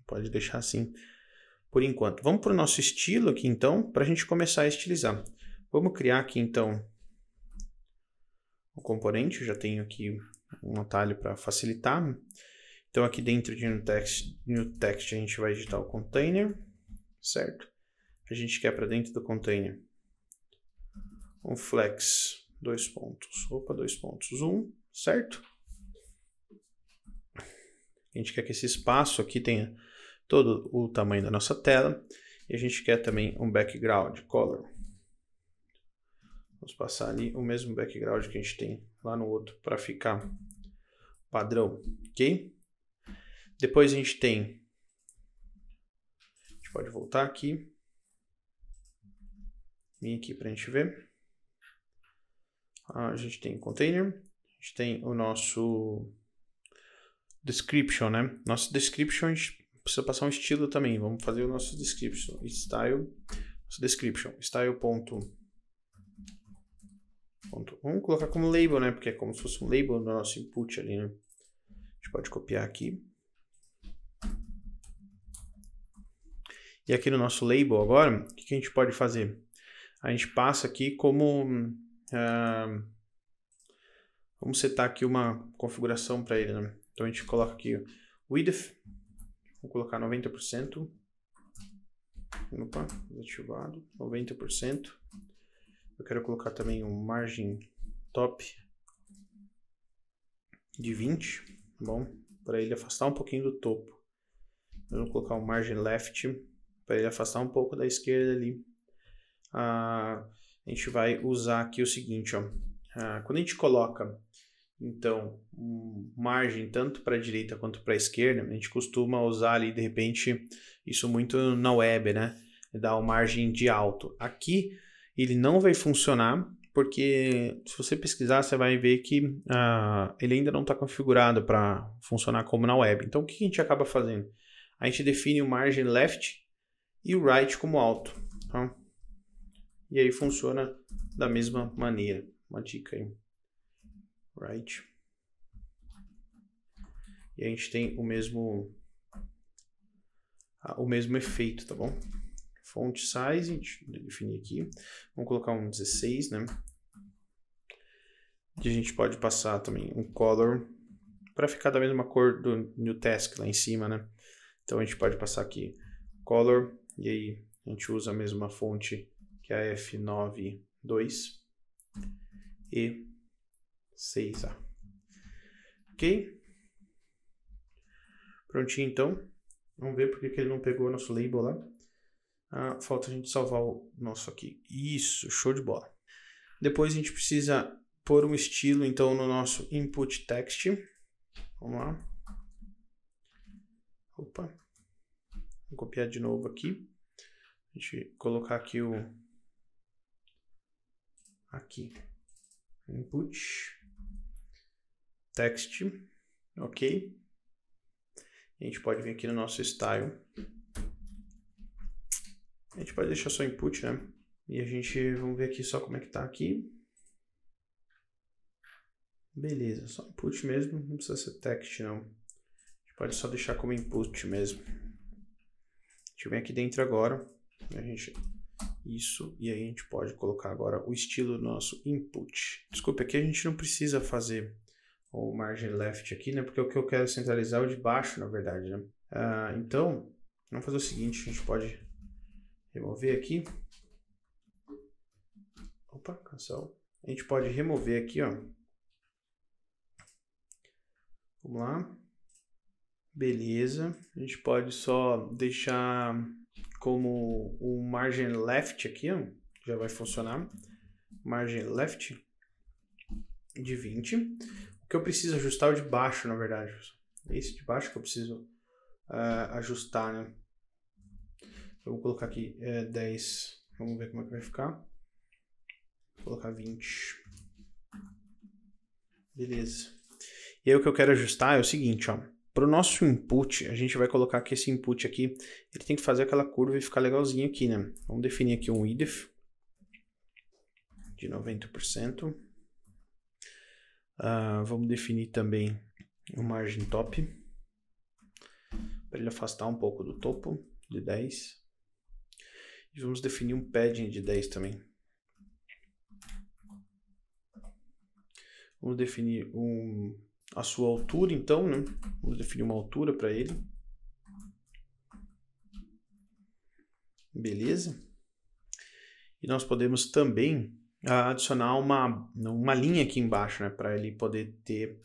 Pode deixar assim por enquanto. Vamos para o nosso estilo aqui então, para a gente começar a estilizar. Vamos criar aqui então o componente. Eu já tenho aqui um atalho para facilitar. Então aqui dentro de new text a gente vai digitar o container, certo? A gente quer para dentro do container um flex, 2 pontos, 1, certo? A gente quer que esse espaço aqui tenha todo o tamanho da nossa tela. E a gente quer também um background color. Vamos passar ali o mesmo background que a gente tem lá no outro para ficar padrão, ok? Depois a gente pode voltar aqui. Vim aqui para a gente ver. A gente tem container, a gente tem o nosso description, né? Nosso description, a gente precisa passar um estilo também. Vamos fazer o nosso description, style vamos colocar como label, né? Porque é como se fosse um label do nosso input ali, né? A gente pode copiar aqui. E aqui no nosso label agora, o que a gente pode fazer? A gente passa aqui como... vamos setar aqui uma configuração para ele, né? Então a gente coloca aqui width, vou colocar 90%. Opa, desativado, 90%. Eu quero colocar também um margin top de 20, tá bom? Para ele afastar um pouquinho do topo. Eu vou colocar um margin left para ele afastar um pouco da esquerda ali. A gente vai usar aqui o seguinte, ó. Quando a gente coloca então margem tanto para a direita quanto para a esquerda, a gente costuma usar ali de repente isso muito na web, né? Dar uma margem de alto. Aqui ele não vai funcionar porque se você pesquisar você vai ver que ele ainda não está configurado para funcionar como na web. Então o que a gente acaba fazendo? A gente define o margin left e o right como alto, tá? E aí funciona da mesma maneira. Uma dica aí. Right. E a gente tem o mesmo efeito, tá bom? Font size, a gente definir aqui. Vamos colocar um 16, né? E a gente pode passar também um color para ficar da mesma cor do new task lá em cima, né? Então a gente pode passar aqui color e aí a gente usa a mesma fonte que é a F92 e 6A. Ok? Prontinho então. Vamos ver porque que ele não pegou o nosso label lá. Falta a gente salvar o nosso aqui. Isso, show de bola. Depois a gente precisa pôr um estilo então no nosso input text. Vamos lá. Opa. Vou copiar de novo aqui. A gente colocar aqui input text, ok. A gente pode vir aqui no nosso style. A gente pode deixar só input, né? E a gente, vamos ver aqui só como é que tá aqui. Beleza, só input mesmo, não precisa ser text não. A gente pode só deixar como input mesmo. A gente vem aqui dentro agora, isso, e aí a gente pode colocar agora o estilo do nosso input. Desculpa, aqui a gente não precisa fazer o margin left aqui, né? Porque o que eu quero centralizar é o de baixo, na verdade, né? Então, vamos fazer o seguinte, a gente pode remover aqui. Opa, cancel. A gente pode remover aqui, ó. Vamos lá. Beleza. A gente pode só deixar como o margin left aqui, ó. Já vai funcionar. Margin left de 20. O que eu preciso ajustar é o de baixo, na verdade. Esse de baixo que eu preciso ajustar, né? Eu vou colocar aqui 10. Vamos ver como é que vai ficar. Vou colocar 20. Beleza. E aí o que eu quero ajustar é o seguinte, ó. Para o nosso input, a gente vai colocar que esse input aqui, ele tem que fazer aquela curva e ficar legalzinho aqui, né? Vamos definir aqui um width de 90%. Vamos definir também o margin top, para ele afastar um pouco do topo, de 10. E vamos definir um padding de 10 também. Vamos definir a sua altura, então, né? Vamos definir uma altura para ele. Beleza. E nós podemos também adicionar uma linha aqui embaixo, né? Para ele poder ter,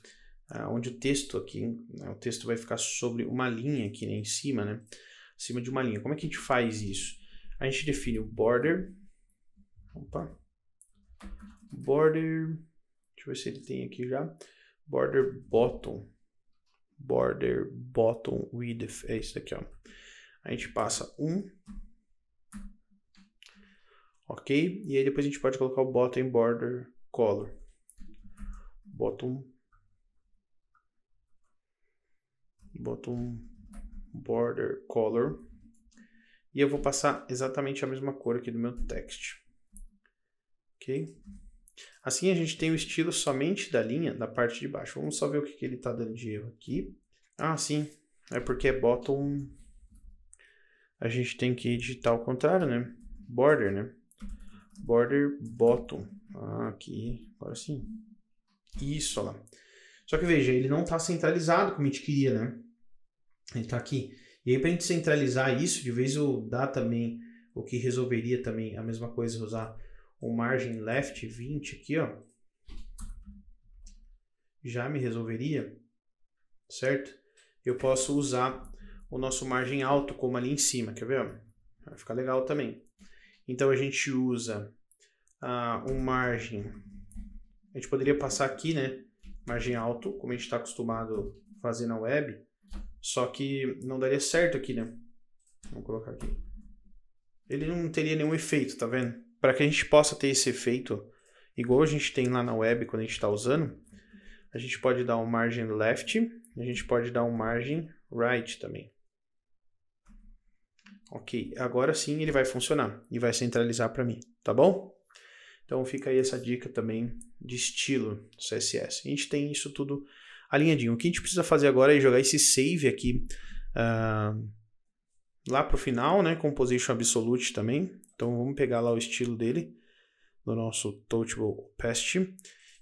onde o texto aqui, né? O texto vai ficar sobre uma linha aqui, né? Em cima, né? Acima de uma linha. Como é que a gente faz isso? A gente define o border. Opa. Border. Deixa eu ver se ele tem aqui já. Border bottom. Border bottom width. É isso daqui, ó. A gente passa 1. Ok? E aí depois a gente pode colocar o bottom border color. Bottom border color. E eu vou passar exatamente a mesma cor aqui do meu text. Ok? Assim a gente tem o estilo somente da linha da parte de baixo. Vamos só ver o que ele está dando de erro aqui. Sim. É porque é bottom. A gente tem que digitar ao contrário, né? Border, né? Border bottom. Aqui. Agora sim. Isso, olha lá. Só que veja, ele não está centralizado como a gente queria, né? Ele está aqui. E aí para a gente centralizar isso, de vez eu dar também, o que resolveria também a mesma coisa, usar o margin left 20 aqui, ó. Já me resolveria, certo? Eu posso usar o nosso margem alto como ali em cima, quer ver? Vai ficar legal também. Então a gente usa um margem, a gente poderia passar aqui, né? Margem alto, como a gente está acostumado a fazer na web, só que não daria certo aqui, né? Vamos colocar aqui. Ele não teria nenhum efeito, tá vendo? Para que a gente possa ter esse efeito, igual a gente tem lá na web quando a gente está usando, a gente pode dar um margin left, a gente pode dar um margin right também. Ok, agora sim ele vai funcionar e vai centralizar para mim, tá bom? Então fica aí essa dica também de estilo CSS. A gente tem isso tudo alinhadinho. O que a gente precisa fazer agora é jogar esse save aqui lá para o final, né? Composition Absolute também. Então vamos pegar lá o estilo dele, do nosso Touchable Opacity,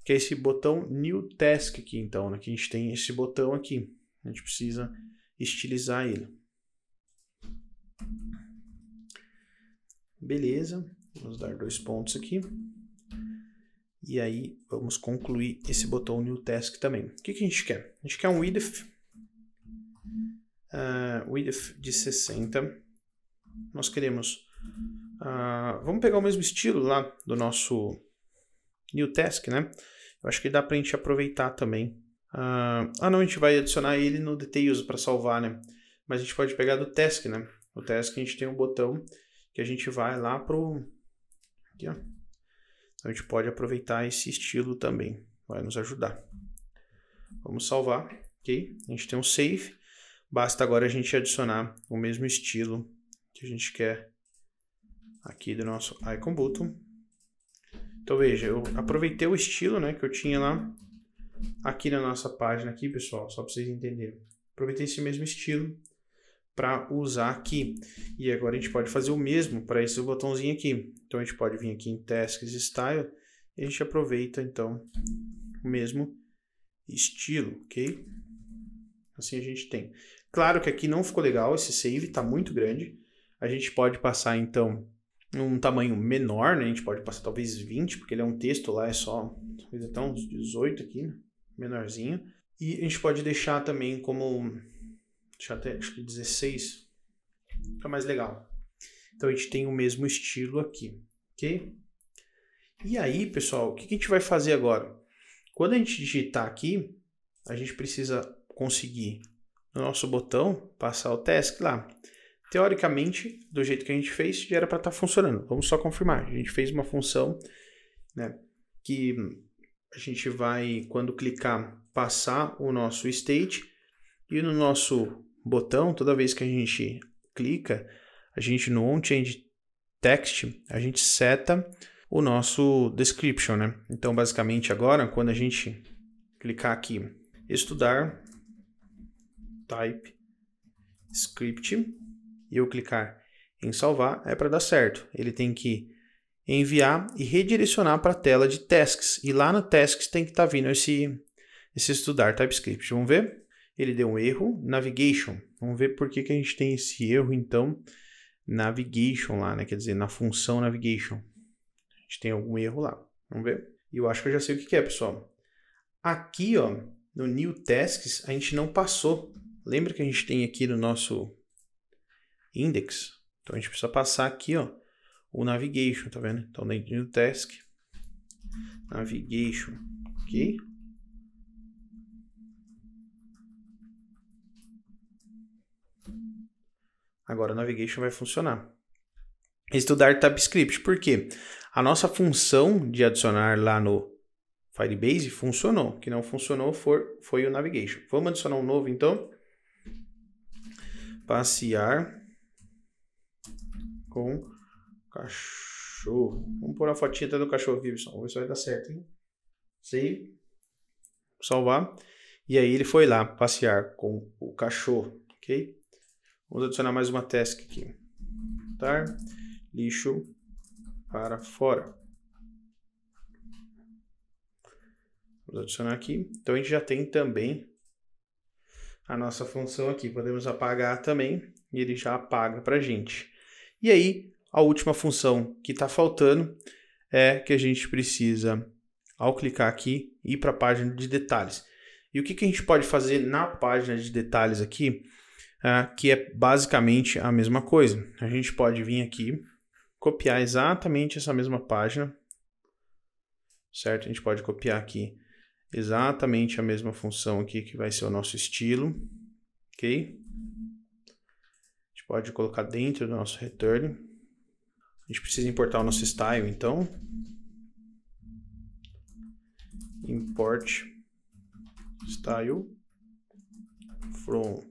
que é esse botão New Task aqui, então, né? Que a gente tem esse botão aqui. A gente precisa estilizar ele. Beleza, vamos dar 2 pontos aqui. E aí vamos concluir esse botão New Task também. O que a gente quer? A gente quer um width, width de 60. Nós queremos... vamos pegar o mesmo estilo lá do nosso New Task, né? Eu acho que dá pra gente aproveitar também. Não, a gente vai adicionar ele no Details para salvar, né? Mas a gente pode pegar do Task, né? No Task a gente tem um botão que a gente vai lá pro... Aqui, ó. Então a gente pode aproveitar esse estilo também. Vai nos ajudar. Vamos salvar, ok? A gente tem um Save. Basta agora a gente adicionar o mesmo estilo que a gente quer aqui do nosso Icon Button. Então veja, eu aproveitei o estilo, né, que eu tinha lá aqui na nossa página aqui, pessoal, só para vocês entenderem. Aproveitei esse mesmo estilo para usar aqui. E agora a gente pode fazer o mesmo para esse botãozinho aqui. Então a gente pode vir aqui em Tasks Style e a gente aproveita então o mesmo estilo, ok? Assim a gente tem. Claro que aqui não ficou legal, esse save está muito grande. A gente pode passar então um tamanho menor, né? A gente pode passar talvez 20, porque ele é um texto lá, é só talvez até uns 18 aqui, né? Menorzinho. E a gente pode deixar também como, deixar até acho que 16, fica mais legal. Então a gente tem o mesmo estilo aqui, ok? E aí, pessoal, o que a gente vai fazer agora? Quando a gente digitar aqui, a gente precisa conseguir no nosso botão passar o task lá. Teoricamente, do jeito que a gente fez, já era para estar funcionando. Vamos só confirmar. A gente fez uma função, né, que a gente vai, quando clicar, passar o nosso state. E no nosso botão, toda vez que a gente clica, a gente no onChange Text, a gente seta o nosso description, né? Então, basicamente, agora, quando a gente clicar aqui, estudar, type, script, e eu clicar em salvar, é para dar certo. Ele tem que enviar e redirecionar para a tela de tasks. E lá no tasks tem que estar vindo esse estudar TypeScript. Vamos ver? Ele deu um erro, navigation. Vamos ver por que a gente tem esse erro, então, navigation lá, né? Quer dizer, na função navigation. A gente tem algum erro lá. Vamos ver? E eu acho que eu já sei o que é, pessoal. Aqui, ó, no New Tasks, a gente não passou. Lembra que a gente tem aqui no nosso index? Então, a gente precisa passar aqui, ó, o navigation, tá vendo? Então, dentro do task, navigation, ok? Agora o navigation vai funcionar. Estudar TypeScript, por quê? A nossa função de adicionar lá no Firebase funcionou. O que não funcionou foi o navigation. Vamos adicionar um novo, então. Passear com cachorro. Vamos pôr a fotinha até do cachorro aqui, pessoal. Vamos ver se vai dar certo, hein? Save. Salvar. E aí ele foi lá passear com o cachorro, ok? Vamos adicionar mais uma task aqui. Botar lixo para fora. Vamos adicionar aqui. Então a gente já tem também a nossa função aqui. Podemos apagar também e ele já apaga para a gente. E aí a última função que está faltando é que a gente precisa, ao clicar aqui, ir para a página de detalhes. E o que a gente pode fazer na página de detalhes aqui, que é basicamente a mesma coisa. A gente pode vir aqui, copiar exatamente essa mesma página, certo? A gente pode copiar aqui exatamente a mesma função aqui, que vai ser o nosso estilo, ok? A gente pode colocar dentro do nosso return. A gente precisa importar o nosso style, então. Import style from.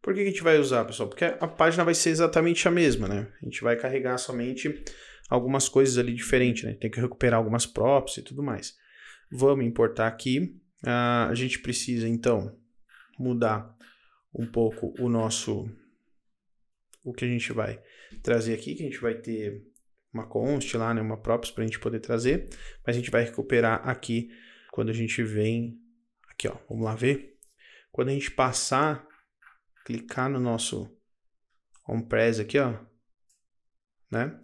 Por que a gente vai usar, pessoal? Porque a página vai ser exatamente a mesma, né? A gente vai carregar somente algumas coisas ali diferentes, né? Tem que recuperar algumas props e tudo mais. Vamos importar aqui. A gente precisa, então, mudar um pouco o que a gente vai trazer aqui, que a gente vai ter uma const lá, né? Uma props para a gente poder trazer. Mas a gente vai recuperar aqui quando a gente vem... Aqui, ó. Vamos lá ver. Quando a gente passar... clicar no nosso onPress aqui, ó, né?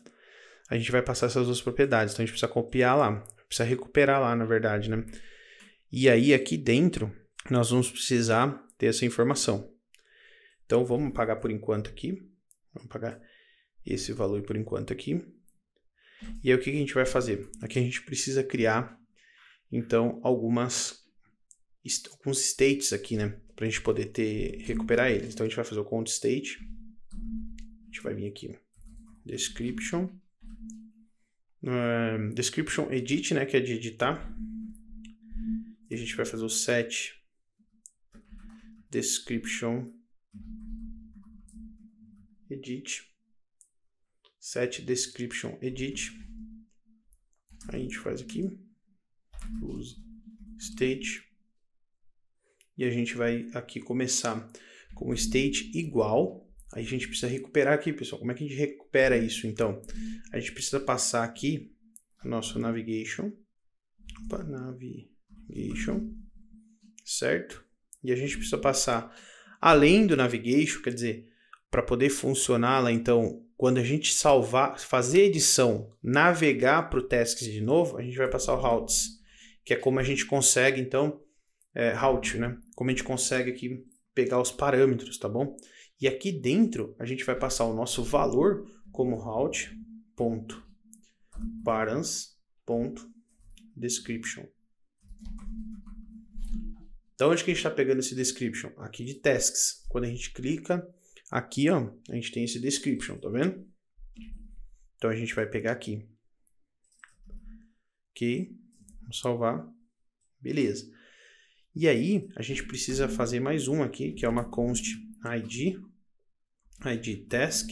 A gente vai passar essas duas propriedades. Então a gente precisa copiar lá, precisa recuperar lá, na verdade, né? E aí aqui dentro nós vamos precisar ter essa informação. Então vamos pagar por enquanto aqui. Vamos pagar esse valor por enquanto aqui. E aí o que a gente vai fazer? Aqui a gente precisa criar então alguns states aqui, né? Para a gente poder recuperar eles. Então a gente vai fazer o count state. A gente vai vir aqui, description. Description edit, né? Que é de editar. E a gente vai fazer o set description edit. Set description edit. Aí a gente faz aqui. Use state. E a gente vai aqui começar com o state igual. Aí a gente precisa recuperar aqui, pessoal. Como é que a gente recupera isso, então? A gente precisa passar aqui o nosso navigation. Opa, navigation. Certo? E a gente precisa passar além do navigation, quer dizer, para poder funcionar lá, então, quando a gente salvar, fazer a edição, navegar para o tasks de novo, a gente vai passar o routes, que é como a gente consegue, então, route, né? Como a gente consegue aqui pegar os parâmetros, tá bom? E aqui dentro, a gente vai passar o nosso valor como route.params.description. Então, onde que a gente está pegando esse description? Aqui de tasks. Quando a gente clica aqui, ó, a gente tem esse description, tá vendo? Então, a gente vai pegar aqui. Ok. Vamos salvar. Beleza. E aí, a gente precisa fazer mais um aqui, que é uma const id task,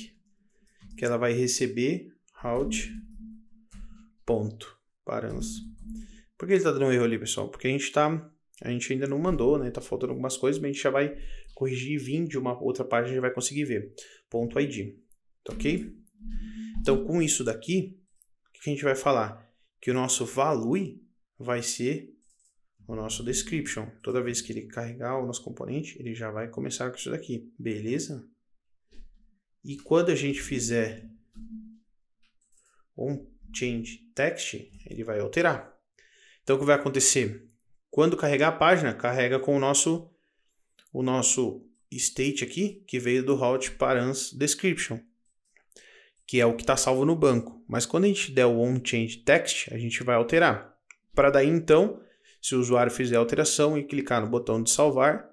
que ela vai receber route.params. Por que ele está dando um erro ali, pessoal? Porque a gente ainda não mandou, né? Tá faltando algumas coisas, mas a gente já vai corrigir e vir de uma outra página, a gente vai conseguir ver. .id, tá ok? Então, com isso daqui, o que a gente vai falar? Que o nosso value vai ser o nosso description. Toda vez que ele carregar o nosso componente, ele já vai começar com isso daqui, beleza? E quando a gente fizer um change text, ele vai alterar. Então, o que vai acontecer? Quando carregar a página, carrega com o nosso state aqui, que veio do route params description, que é o que está salvo no banco. Mas quando a gente der o onChange text, a gente vai alterar. Para daí, então, se o usuário fizer a alteração e clicar no botão de salvar,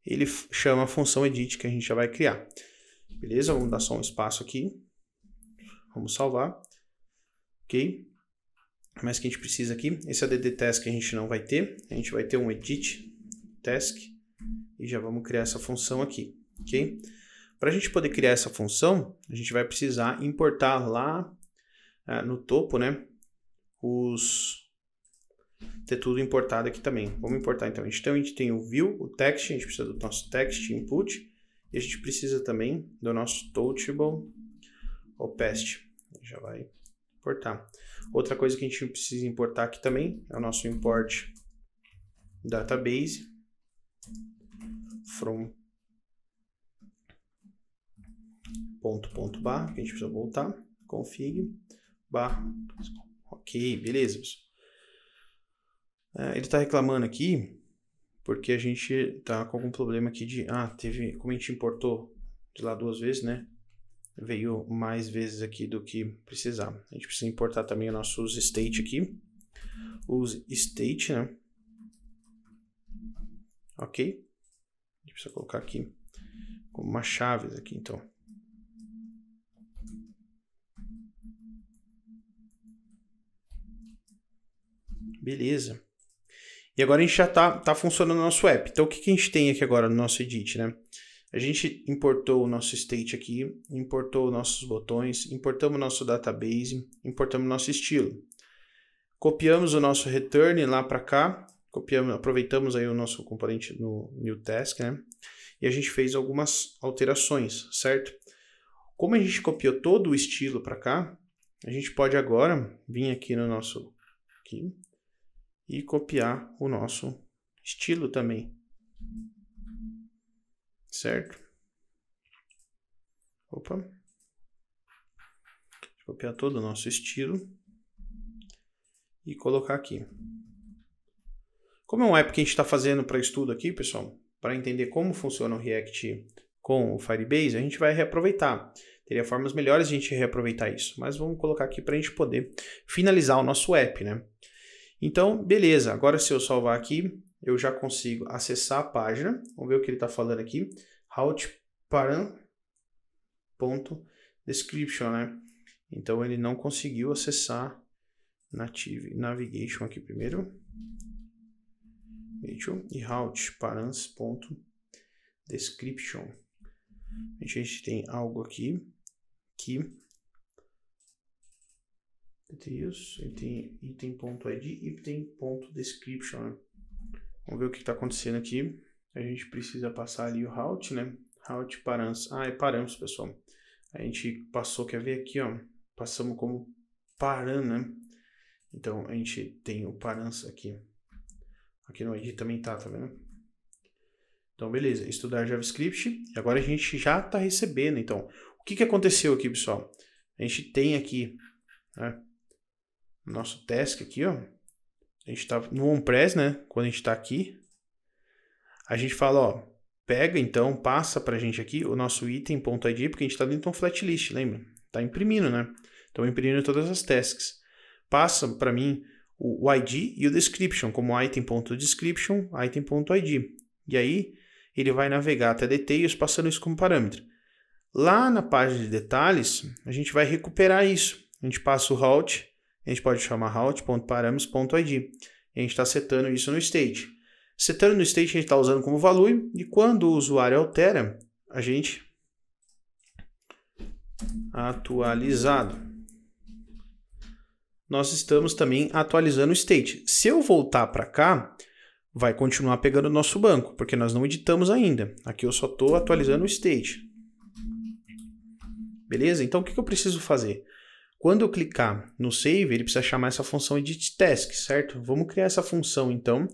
ele chama a função edit que a gente já vai criar. Beleza? Vamos dar só um espaço aqui. Vamos salvar. Ok? Mas que a gente precisa aqui, esse add task a gente não vai ter, a gente vai ter um edit task e já vamos criar essa função aqui, ok? Para a gente poder criar essa função, a gente vai precisar importar lá no topo, né, ter tudo importado aqui também. Vamos importar então. Então a gente tem o view, o text, a gente precisa do nosso text input e a gente precisa também do nosso touchable opacity. Já vai importar. Outra coisa que a gente precisa importar aqui também é o nosso import database from .bar, que a gente precisa voltar, config bar. Ok, beleza. Ele está reclamando aqui porque a gente está com algum problema aqui de... como a gente importou de lá 2 vezes, né? Veio mais vezes aqui do que precisava. A gente precisa importar também o nosso state aqui. Use state, né? Ok. A gente precisa colocar aqui como uma chave aqui, então. Beleza. E agora a gente já tá funcionando o nosso app. Então, o que a gente tem aqui agora no nosso edit, né? A gente importou o nosso state aqui, importou nossos botões, importamos o nosso database, importamos o nosso estilo. Copiamos o nosso return lá para cá, aproveitamos aí o nosso componente no new task, né? E a gente fez algumas alterações, certo? Como a gente copiou todo o estilo para cá, a gente pode agora vir aqui no nosso... Aqui, e copiar o nosso estilo também. Certo? Opa. Vou copiar todo o nosso estilo e colocar aqui. Como é um app que a gente está fazendo para estudo aqui, pessoal, para entender como funciona o React com o Firebase, a gente vai reaproveitar. Teria formas melhores de a gente reaproveitar isso, mas vamos colocar aqui para a gente poder finalizar o nosso app, né? Então, beleza. Agora, se eu salvar aqui, eu já consigo acessar a página. Vamos ver o que ele está falando aqui. route.params.description, né? Então, ele não conseguiu acessar Native Navigation aqui primeiro. E route.params.description. A gente tem algo aqui que... Isso, ele tem item.id e item.description, né? Vamos ver o que está acontecendo aqui. A gente precisa passar ali o route, né? Route params. Ah, é params, pessoal. A gente passou, quer ver aqui, ó. Passamos como param, né? Então, a gente tem o params aqui. Aqui no ID também tá vendo? Então, beleza. Estudar JavaScript. E agora a gente já está recebendo. Então, o que aconteceu aqui, pessoal? A gente tem aqui, né, nosso task aqui, ó. A gente está no OnPress, né? Quando a gente está aqui, a gente fala, ó, pega então, passa para a gente aqui o nosso item.id, porque a gente está dentro de um flat list, lembra? Está imprimindo, né? Então, imprimindo todas as tasks. Passa para mim o ID e o description, como item.description, item.id. E aí, ele vai navegar até details, passando isso como parâmetro. Lá na página de detalhes, a gente vai recuperar isso. A gente passa o route, a gente pode chamar route.params.id. E a gente está setando isso no state. Setando no state, a gente está usando como value, e quando o usuário altera, a gente atualizado. Nós estamos também atualizando o state. Se eu voltar para cá, vai continuar pegando o nosso banco, porque nós não editamos ainda. Aqui eu só estou atualizando o state. Beleza? Então, o que eu preciso fazer? Quando eu clicar no Save, ele precisa chamar essa função Edit Task, certo? Vamos criar essa função, então,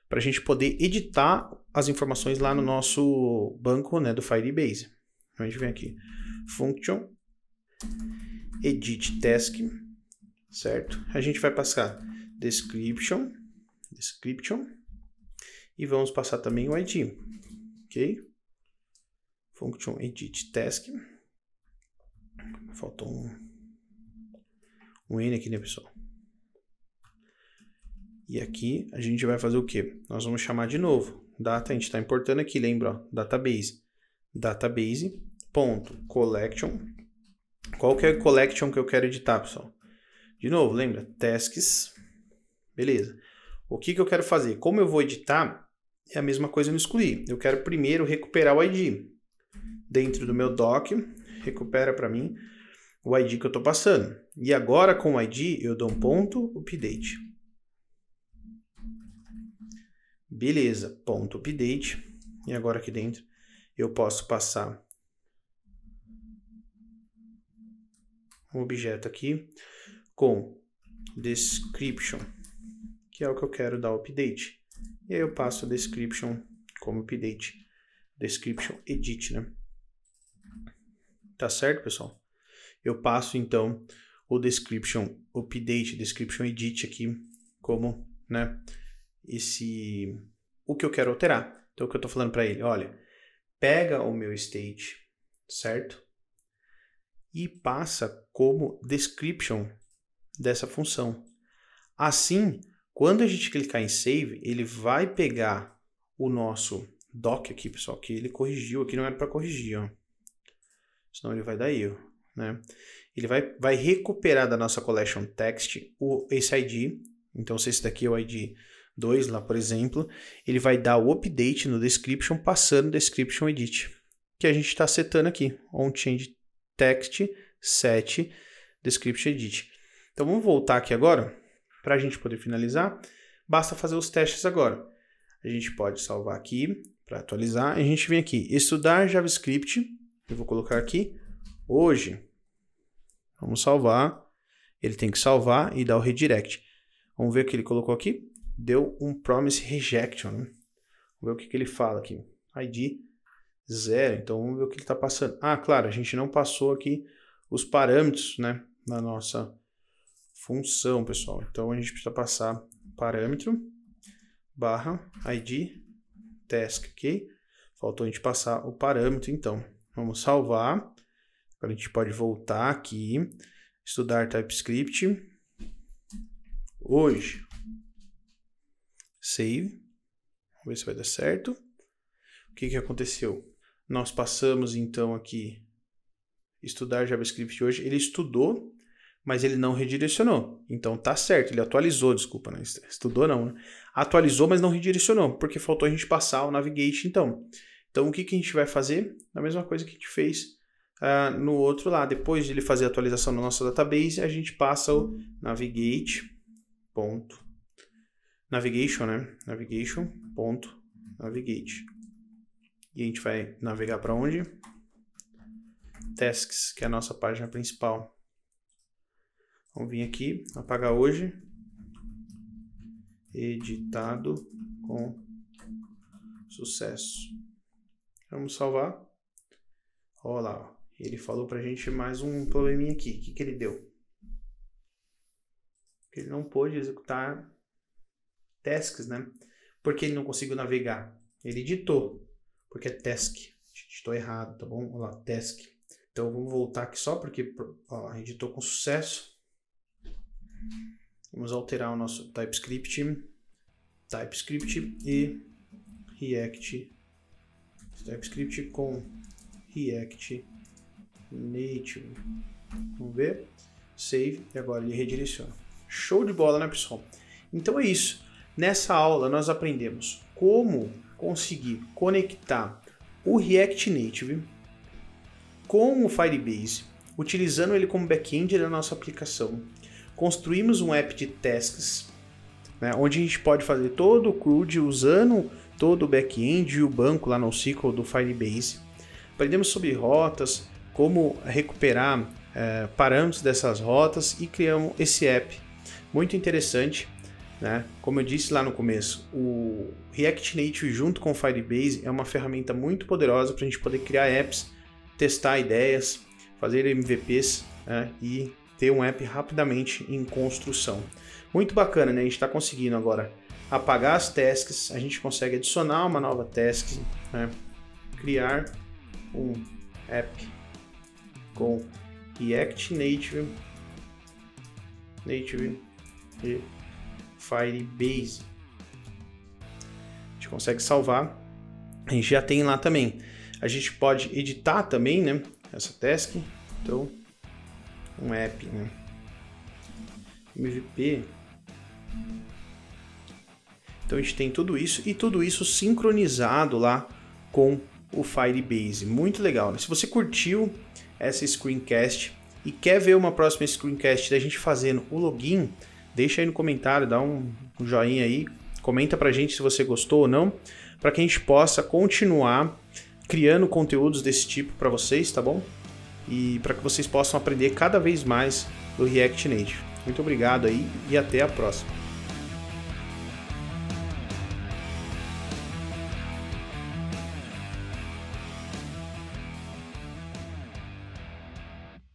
para a gente poder editar as informações lá no nosso banco, né, do Firebase. A gente vem aqui, Function, Edit Task, certo? A gente vai passar Description, e vamos passar também o ID, ok? Function Edit Task. Faltou um N aqui, né, pessoal? E aqui a gente vai fazer o quê? Nós vamos chamar de novo. Data, a gente está importando aqui, lembra? Ó, database. Database.collection. Qual que é a collection que eu quero editar, pessoal? De novo, lembra? Tasks. Beleza. O que eu quero fazer? Como eu vou editar, é a mesma coisa no excluir. Eu quero primeiro recuperar o ID. Dentro do meu doc, recupera para mim o ID que eu estou passando. E agora com o ID eu dou um ponto update. Beleza, ponto update. E agora aqui dentro eu posso passar um objeto aqui com description, que é o que eu quero dar update. E aí eu passo description como update. Description edit, né? Tá certo, pessoal? Eu passo, então, o description update, description edit aqui, como, né, o que eu quero alterar. Então, o que eu tô falando para ele, olha, pega o meu state, certo? E passa como description dessa função. Assim, quando a gente clicar em save, ele vai pegar o nosso doc aqui, pessoal, que ele corrigiu, aqui não era para corrigir, ó. Senão ele vai dar erro, né? Ele vai recuperar da nossa collection text esse ID. Então, se esse daqui é o ID 2 lá, por exemplo, ele vai dar o update no description passando description edit, que a gente está setando aqui, onChange text set description edit. Então, vamos voltar aqui agora, para a gente poder finalizar. Basta fazer os testes agora. A gente pode salvar aqui, para atualizar. A gente vem aqui, estudar JavaScript. Eu vou colocar aqui, hoje. Vamos salvar. Ele tem que salvar e dar o redirect. Vamos ver o que ele colocou aqui. Deu um promise rejection, né? Vamos ver o que ele fala aqui. ID 0. Então, vamos ver o que ele está passando. Ah, claro, a gente não passou aqui os parâmetros, né, na nossa função, pessoal. Então, a gente precisa passar parâmetro barra ID task, ok? Faltou a gente passar o parâmetro, então. Vamos salvar. Agora a gente pode voltar aqui. Estudar TypeScript. Hoje. Save. Vamos ver se vai dar certo. O que aconteceu? Nós passamos então aqui. Estudar JavaScript hoje. Ele estudou, mas ele não redirecionou. Então tá certo. Ele atualizou, desculpa. Né? Estudou não, né? Atualizou, mas não redirecionou. Porque faltou a gente passar o navigate então. Então, o que a gente vai fazer? A mesma coisa que a gente fez no outro lá. Depois de ele fazer a atualização na nossa database, a gente passa o navigation, né? Navigation .navigate. E a gente vai navegar para onde? Tasks, que é a nossa página principal. Vamos vir aqui, apagar hoje. Editado com sucesso. Vamos salvar. Olha lá, ele falou pra gente mais um probleminha aqui. O que ele deu? Ele não pôde executar tasks, né? Porque ele não conseguiu navegar. Ele digitou, porque é task. Digitou errado, tá bom? Olha lá, task. Então vamos voltar aqui só porque ó, editou com sucesso. Vamos alterar o nosso TypeScript e React. TypeScript com React Native. Vamos ver. Save. E agora ele redireciona. Show de bola, né, pessoal? Então é isso. Nessa aula nós aprendemos como conseguir conectar o React Native com o Firebase, utilizando ele como back-end da nossa aplicação. Construímos um app de tasks, né, onde a gente pode fazer todo o CRUD usando todo o back-end e o banco lá no NoSQL do Firebase. Aprendemos sobre rotas, como recuperar parâmetros dessas rotas e criamos esse app muito interessante, né? Como eu disse lá no começo, o React Native junto com o Firebase é uma ferramenta muito poderosa para a gente poder criar apps, testar ideias, fazer MVPs, né? E ter um app rapidamente em construção. Muito bacana, né? A gente está conseguindo agora apagar as tasks, a gente consegue adicionar uma nova task, né? Criar um app com React Native e Firebase. A gente consegue salvar. A gente já tem lá também. A gente pode editar também, né? Essa task. Então, um app, né? MVP. Então a gente tem tudo isso e tudo isso sincronizado lá com o Firebase. Muito legal, né? Se você curtiu essa screencast e quer ver uma próxima screencast da gente fazendo o login, deixa aí no comentário, dá um joinha aí, comenta pra gente se você gostou ou não, para que a gente possa continuar criando conteúdos desse tipo para vocês, tá bom? E para que vocês possam aprender cada vez mais do React Native. Muito obrigado aí e até a próxima.